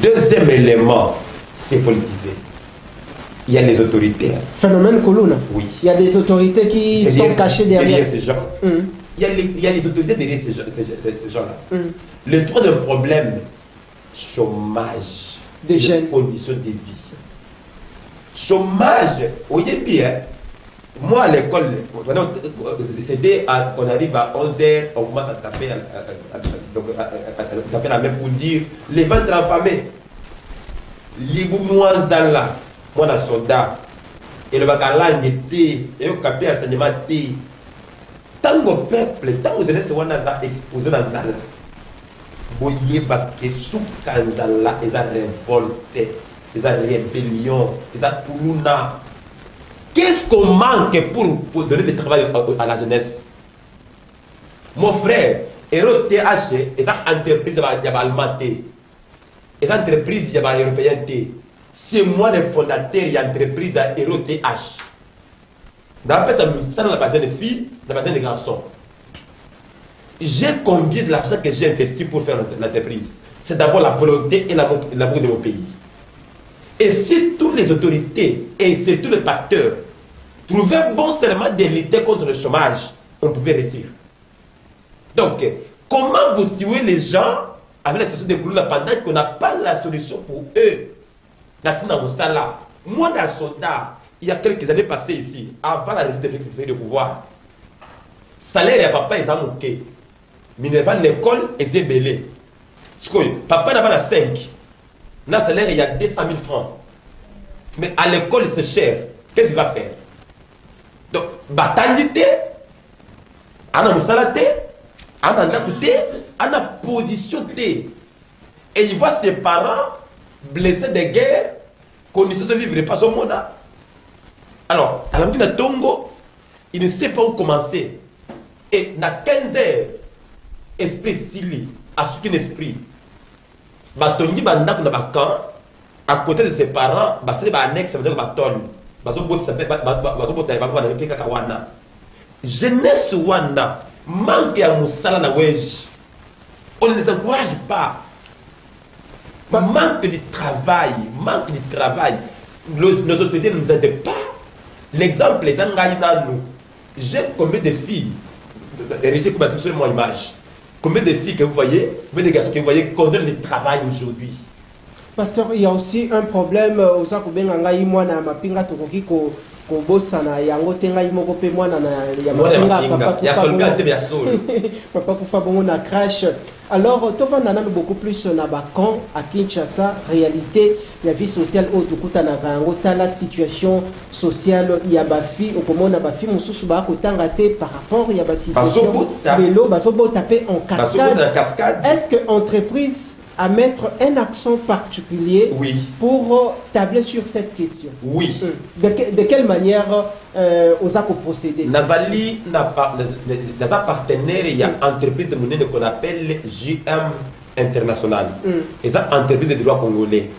Deuxième élément, c'est politisé. Il y a les autorités. Phénomène Koulouna. Oui. Il y a des autorités qui sont cachées derrière ces gens. Il y a les autorités derrière ces gens-là. Le troisième problème, chômage. Des jeunes. Conditions de vie. Chômage, vous voyez bien. Moi à l'école, c'était qu'on arrive à 11h, on commence à taper, taper la main pour dire les ventres affamés. Liboumouan Zala, moi la soldat, et le bakalang était, et le capé enseignement était. Tant au peuple, tant aux élèves, c'est exposé dans Zala. Boye baké sous Kanzala, ils ont révolté, ils ont rébellion, ils ont Koulouna. Qu'est-ce qu'on manque pour donner le travail à la jeunesse? Mon frère, Hero TH, ils ont entreprise, il y a Almaté. Les entreprises, il y a européen. C'est moi le fondateur, il y a entreprise à Hero TH. Dans la base de filles, dans la base de garçons. J'ai combien de l'argent que j'ai investi pour faire l'entreprise? C'est d'abord la volonté et l'amour de mon pays. Et si toutes les autorités et surtout les pasteurs trouvaient bon seulement de lutter contre le chômage, on pouvait réussir. Donc, comment vous tuez les gens avec la situation de Koulouna pendant qu'on n'a pas la solution pour eux? Moi, dans soldat, il y a quelques années passées ici, avant la révision de pouvoir, salaire à papa, ils ont manqué. Minerval l'école et zébélé. Papa n'a pas la 5. Dans le salaire, il y a 200 000 francs. Mais à l'école, c'est cher. Qu'est-ce qu'il va faire? Donc, bataillité, on a musalaté, on a ndakuté, on a position T. Et il voit ses parents blessés de guerre, conditions de vivre pas au monde. Alors, à la fin de Tongo, il ne sait pas où commencer. Et dans 15 heures, esprit Sili, à ce qu'un esprit. Batoni bandak na bakan, à côté de ses parents, c'est des annexes, ça veut dire baton. Jeunesse wana, manque à moussala na wej. On ne les encourage pas. Manque de travail, manque de travail. Nos autorités ne nous aident pas. L'exemple, les Angaïna nous. J'ai combien de filles érigé comme absolument image. Combien de filles que vous voyez, combien de garçons que vous voyez condamnent le travail aujourd'hui? Pasteur, il y a aussi un problème aux Akubenga moi na mapinga tokoki ko bosana yango tenga imoko pe mwana na ya mapinga papa kufa bongo na crash. Alors to vanda na beaucoup plus na bakan à Kinshasa réalité la vie sociale au tukuta na rango la situation sociale ya bafi okomona bafi mususu ba kotanga te par rapport ya ba situation lelo bazobo taper en cascade. Est-ce que entreprise à mettre un accent particulier pour tabler sur cette question? Oui. De quelle manière aux accords procéder? Nazali n'a partenaire, il y a une entreprise qu'on appelle JM International. Et ça, entreprise de droit congolais.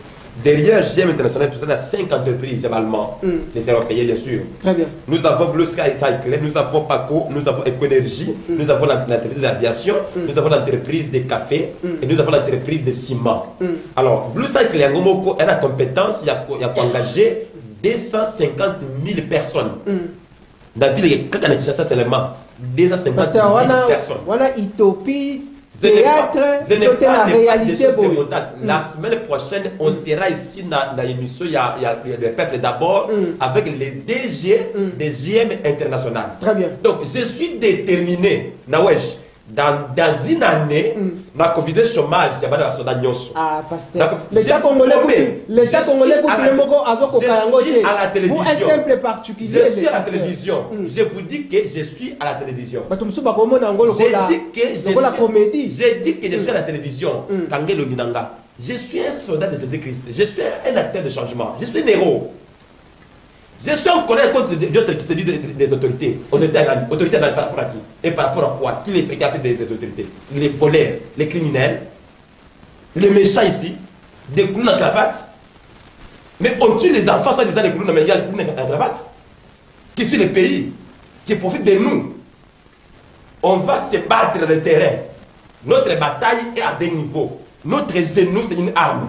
Derrière JM International, il y a 5 entreprises allemandes, les Européens bien sûr. Très bien. Nous avons Blue Sky Cycle, nous avons Paco, nous avons Ecoénergie, nous avons l'entreprise d'aviation, nous avons l'entreprise de café et nous avons l'entreprise de ciment. Alors, Blue Cycle, elle a la compétence, il y a engager 250 000 personnes. Dans la ville de Kinshasa seulement, 250 000 personnes. Voilà, utopie. Théâtre, c'est la réalité. La semaine prochaine, on sera ici dans l'émission, il y a le peuple d'abord, avec les DG des JM International. Très bien. Donc, je suis déterminé, Nawesh, dans une année, ma Covid chômage, il y a des soldats. Ah, pasteur. L'État congolais, vous un simple particulier. Je suis à la télévision. Je vous dis que je suis à la télévision. J'ai dit que je suis à la télévision. Je suis un soldat de Jésus-Christ. Je suis un acteur de changement. Je suis un héros. Je suis en colère contre des autres qui se disent des autorités. Autorités par rapport à qui? Et par rapport à quoi? Qui a fait des autorités? Les voleurs, les criminels, les méchants ici, des clowns en cravate. Mais on tue les enfants soit disant des clowns, mais il y a des clowns en cravate qui tuent les pays, qui profitent de nous. On va se battre dans le terrain. Notre bataille est à des niveaux. Notre genou, c'est une arme.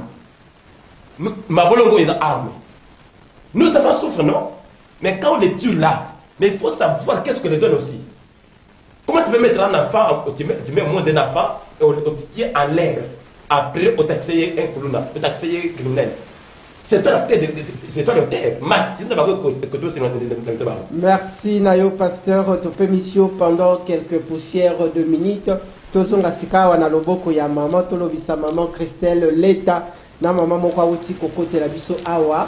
Ma bolongo est une arme. Nous avons souffert, non? Mais quand on les tue là, mais il faut savoir qu'est-ce que les donne aussi. Comment tu peux mettre un enfant, tu mets moins d'un enfant, et on tire en l'air. Après, on taxer un colonna, on taxer un criminel. C'est toi la terre, c'est toi le terre. Merci Nayo Pasteur, Topé Mission pendant quelques poussières de minutes. Tozonga sika wana loboko ya maman, tolobisa maman Christelle Leta, na maman moko awuti kokote la biso awa.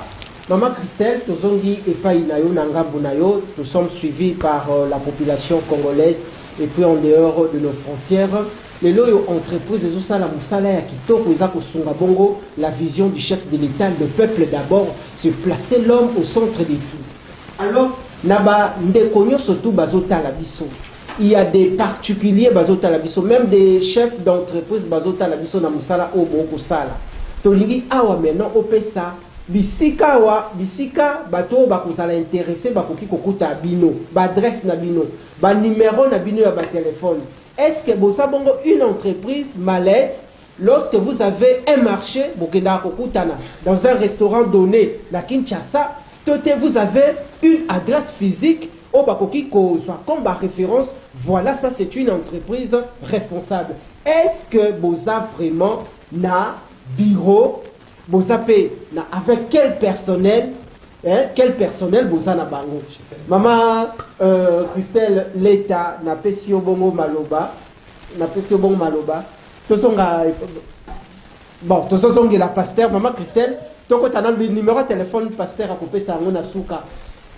Maman Christelle, tozongi epai nayo na ngambu nayo, nous sommes suivis par la population congolaise et puis en dehors de nos frontières. Les loyaux entreprises et ça la musala ya kitoko eza kosunga bongo la vision du chef de l'État, le peuple d'abord, se placer l'homme au centre de tout. Alors, naba ndeko nyonso tu bazota la biso. Il y a des particuliers bazota la biso, même des chefs d'entreprise bazota la biso na musala o boko sala. Tolingi awa maintenant opesa bisika wa bisika bato bakozala intéressé bakoki kokuta bino, ba adresse na bino, ba numéro na bino ya ba téléphone. Est-ce que vous avez une entreprise mallette, lorsque vous avez un marché, dans un restaurant donné, la Kinshasa, vous avez une adresse physique, au Bakoki, soit comme référence, voilà, ça c'est une entreprise responsable. Est-ce que vous avez vraiment un bureau, vous avez avec quel personnel? Quel personnel vous avez bango? Maman Christelle Leta na pesi obongo maloba tosonga bon tosonga la pasteur maman Christelle toko tana le numéro de téléphone pasteur a coupé ça na souka.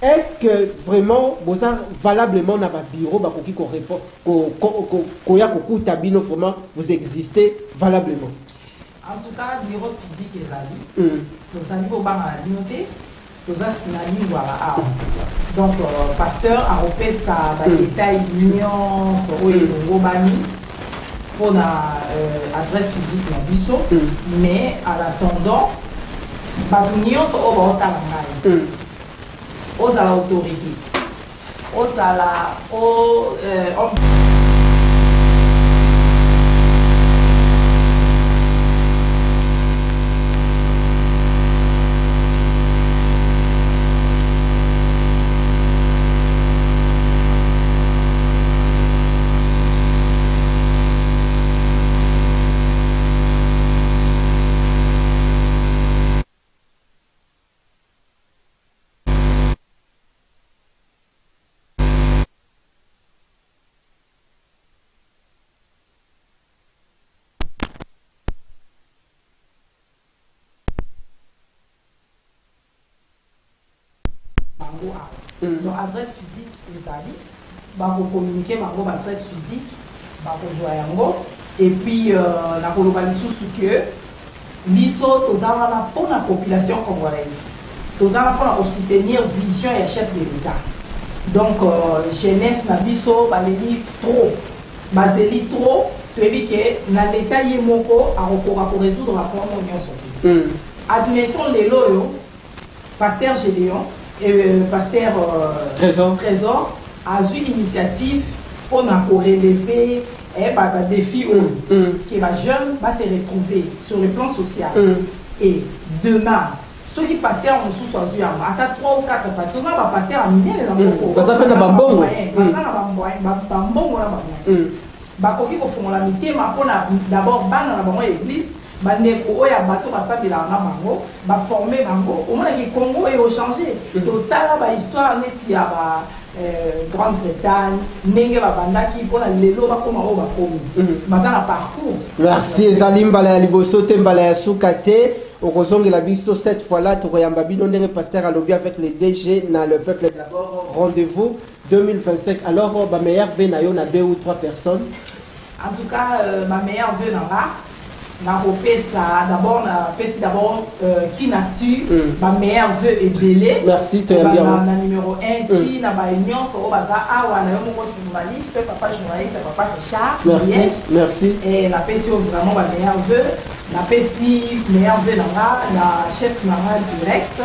Est-ce que vraiment vous avez valablement na ba bureau ba koki ko répond ko ya kokuta bino vraiment vous existez valablement? En tout cas bureau physique ezali to sali bo ba na noté. Donc, pasteur a repéré sa détail union sur le pour l'adresse physique de Bisso, mais en attendant, l'union sur aux autorités, aux bango awa. Donc adresse physique ezali, bako communiquer bango ba adresse physique, bako zwa yango et puis na koloba lisusu que biso tozala pour la population congolaise. Tozala pour soutenir vision et chef de l'État. Donc jeunesse na biso baleli trop. Bazeli trop, tu as vu que na l'État yemoko a recours pour résoudre la problème nyonso. Admettons les loyaux, pasteur Gédéon et pasteur Trésor a eu initiative pour relever un défi que les jeunes vont se retrouver sur le plan social. Et demain, ceux qui pasteurs ont sous-choisi, à 3 ou 4 pasteurs, ils ont pasteur à miner les enfants. Ça s'appelle un bambon. Bakoki kofungola mitema mpona d'abord bana na bango église bandeko oyo ya bato basambelaka bango baforme bango omonaki Congo oyo ochange totala bahistoire neti ya ba Grande-Bretagne ndenge babandaki mpona lelo bakoma oyo bakomi baza na parcours. Merci ezali mbala ya liboso te mbala ya suka te okozongela biso cette fois là tokoyamba bino ndenge pasteur alobi avec les DG na le peuple d'abord rendez-vous 2025. Alors ma meilleure vœu na yo na 2 ou 3 personnes. En tout cas ma meilleure vœu na kopesa d'abord na pesi d'abord Kinactu ma meilleure vœu est belé. Merci tu es bien. Na numéro 1 ti na ba nyonso o baza awa na yo moko journaliste papa journaliste papa Richard. Merci merci. Et la pesi vraiment ma meilleure vœu na pesi meilleure vœu na chef na direct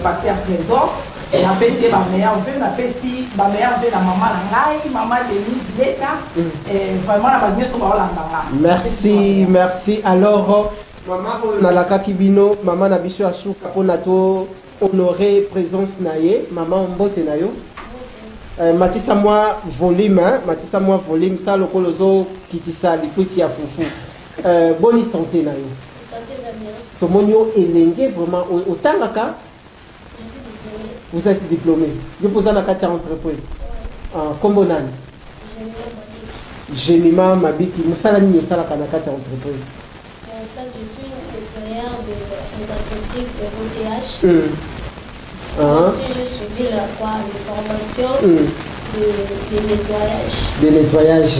pasteur Trésor. La PC ma meilleure vœu, la PC ma meilleure vœu la maman Langai, maman Denise Leta, et vraiment la bagneux sur Orlanda. Merci, merci. Alors, maman Nalaka Kibino, maman Nabiso Asuka Ponato, honoré présence naye, maman Mbote Nayo. Matissa moi volume, Matissa moi volume, ça le coloso kitissa liputi ya fufu. Bonne santé Nayo. Santé Damien. Tomonio elenge vraiment autant la ka. Vous êtes diplômé. Vous posez la carte entreprise. Comment on a Génima Mabiki. Moussala ni Moussala kana carte entreprise. Je suis employeur de l'entreprise EOTH. Ensuite, j'ai suivi la formation de nettoyage. De nettoyage.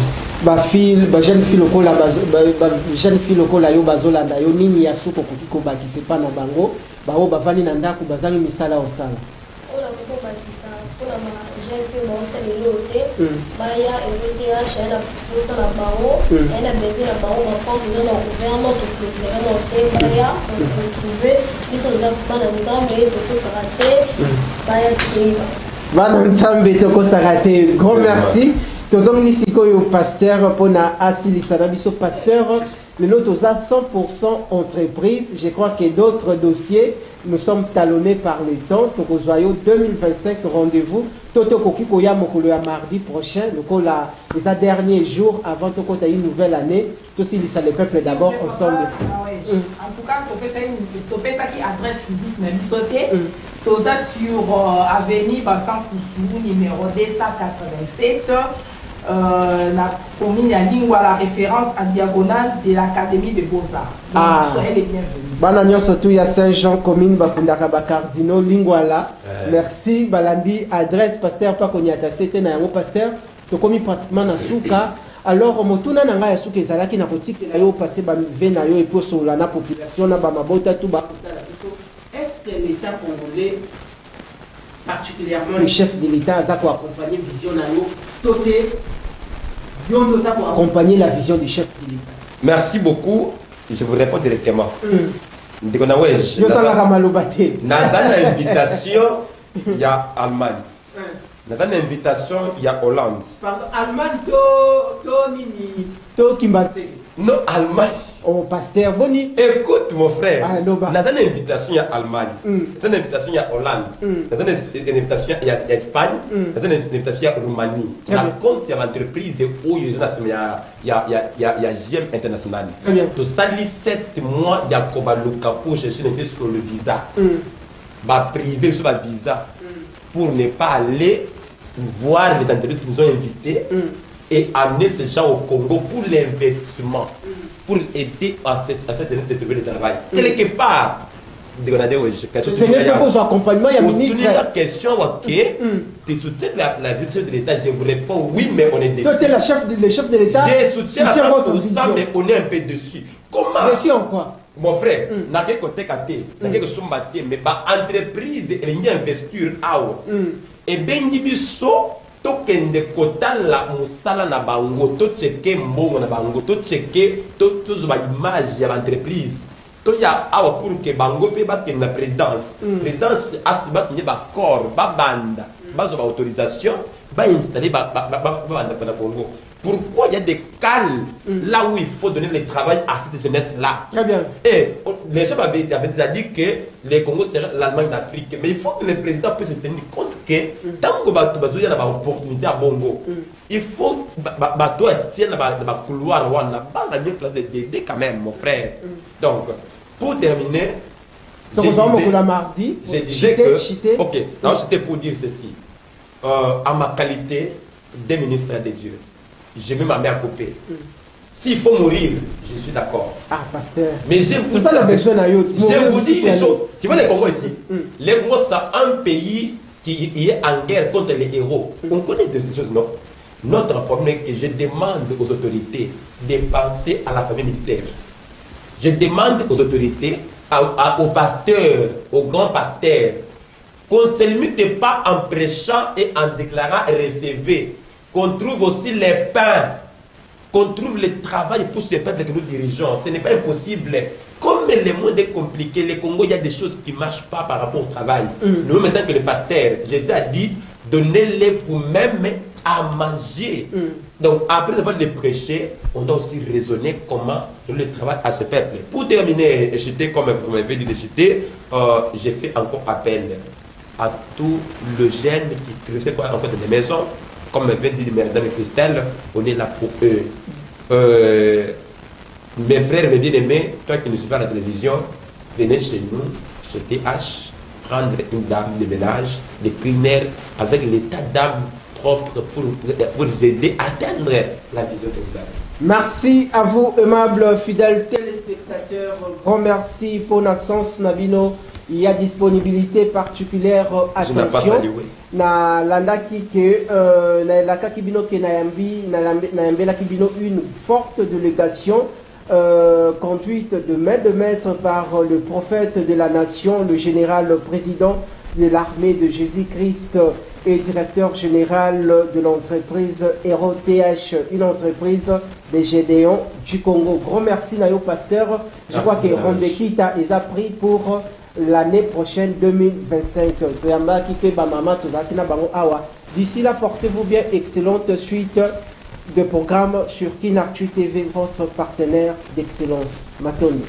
Jeune fille lokola jeune fille lokola yo bazolanda yo nini ya suko kokiko bakise pa na bango bao bavali na ndako bazangi misala osala. On a beaucoup bâtissé pour la jeune fille bon c'est le loté baya EVTH elle a poussé la barreau elle a besoin la barreau on prend besoin d'un gouvernement de clôturer notre baya on se retrouver ils sont déjà pas dans les armes et tout ça raté baya qui Bana nsambe toko sarate grand merci. Tozongini sikoyo pasteur pona asilisa na biso pasteur le nôtre a 100% entreprise. Je crois que d'autres dossiers nous sommes talonnés par le temps. Tokozoyo 2025 rendez-vous. Toto kokiko ya mokolo ya mardi prochain. Donc là les derniers jours avant toko ta une nouvelle année. Tosi lisa le peuple d'abord ensemble. En tout cas topesa qui adresse physique na bisoté. Toza sur avenue Bassan Koussou numéro 287. La commune à Lingua, la référence à diagonale de l'Académie de Beaux-Arts. Soyez les bienvenus. Bananyo surtout il y a Saint-Jean commune Bakundaka Bakardino Lingwala. Merci Balandi adresse pasteur pas konyata c'était na yango pasteur to komi pratiquement na souka. Alors motuna na nga ya souka ezalaki na boutique na yo passer ba vena yo et pour sur la population na ba mabota tout ba. Est-ce que l'État congolais, particulièrement le chef de l'État, a accompagné la vision de accompagner la vision du chef de l'État? Merci beaucoup. Je vous réponds directement. Dans une invitation, il y a Allemagne. Dans une invitation, il y a Hollande. Pardon, Allemagne, to Kimbatse. Non, Allemagne. Oh, pasteur Boni. Écoute, mon frère. Dans une invitation, il y a Allemagne. Dans une invitation, il y a Hollande. Dans une invitation, il y a Espagne. Dans une invitation, il y a Roumanie. La compte, c'est l'entreprise où il y a GM International. Tout ça, 7 mois, il y a Kobaluka pour chercher sur le visa. Privé sur le visa. Pour ne pas aller voir les entreprises qui nous ont invités et amener ces gens au Congo pour l'investissement, pour aider à cette jeunesse de trouver le travail. Quelque part, Ce n'est pas vos accompagnements, il y a ministre. La question, ok, tu soutiens la vie du chef de l'État, je vous réponds oui, mais on est déçu. Toi, tu es le chef de l'État. Je soutiens à 100%, mais on est un peu dessus. Comment? Dessus en quoi? Mon frère, n'a que côté kate, n'a que sombaté, mais ba entreprise, elle y investir out. Et ben dibiso, tokende kota la musala na bango, to checker mbongo na bango, to checker to zuba image ya l'entreprise. To ya awa pour que bango pe ba na présidence. Présidence a signé ba corps, ba banda, ba zuba autorisation, ba installer ba banda na Congo. Pourquoi il y a des cales là où il faut donner le travail à cette jeunesse-là? Très bien. Et les chefs avaient déjà dit que les Congo seraient l'Allemagne d'Afrique. Mais il faut que le président puisse se tenir compte que tant que il y a une opportunité à Bongo, il faut que tu aies un couloir d'aider quand même, mon frère. Donc, pour terminer, je disais que... Ok, non, c'était pour dire ceci. À ma qualité de ministre de Dieu, je mets ma main à couper. S'il faut mourir, je suis d'accord. Ah, pasteur. Mais je vous dis les choses. Tu vois les Congo ici. Les Congo, c'est un pays qui est en guerre contre les héros. On connaît des choses, non? Notre problème est que je demande aux autorités de penser à la famille militaire. Je demande aux autorités, aux pasteurs, aux grands pasteurs, qu'on ne se limite pas en prêchant et en déclarant et recevez. Qu'on trouve aussi les pains, qu'on trouve le travail pour ce peuple que nous dirigeons. Ce n'est pas impossible. Comme le monde est compliqué, le Congo, il y a des choses qui ne marchent pas par rapport au travail. Nous, maintenant que le pasteur, Jésus a dit, donnez-les vous-même à manger. Donc, après avoir les prêcher, on doit aussi raisonner comment donner le travail à ce peuple. Pour terminer, comme vous m'avez dit de jeter, j'ai fait encore appel à tous les jeunes qui travaillent encore dans les maisons. Comme vient dit Madame Christelle, on est là pour eux. Mes frères, mes bien-aimés, toi qui nous suivez à la télévision, venez chez nous, chez TH, prendre une dame de ménage, de primaires, avec l'état d'âme propre pour vous aider à atteindre la vision que vous avez. Merci à vous, aimables fidèles téléspectateurs. Grand merci pour Nassance Nabino. Il y a disponibilité particulière. Attention. Na landaki ke na la kakibino ke na yambela kibino une forte délégation conduite de maître par le prophète de la nation, le général président de l'armée de Jésus-Christ et directeur général de l'entreprise Hero TH, une entreprise des Gédéons du Congo. Grand merci Nayo pasteur. Je crois que Rondekita les a pris pour l'année prochaine 2025. D'ici là, portez-vous bien. Excellente suite de programmes sur Kin Actu TV, votre partenaire d'excellence. Matoni.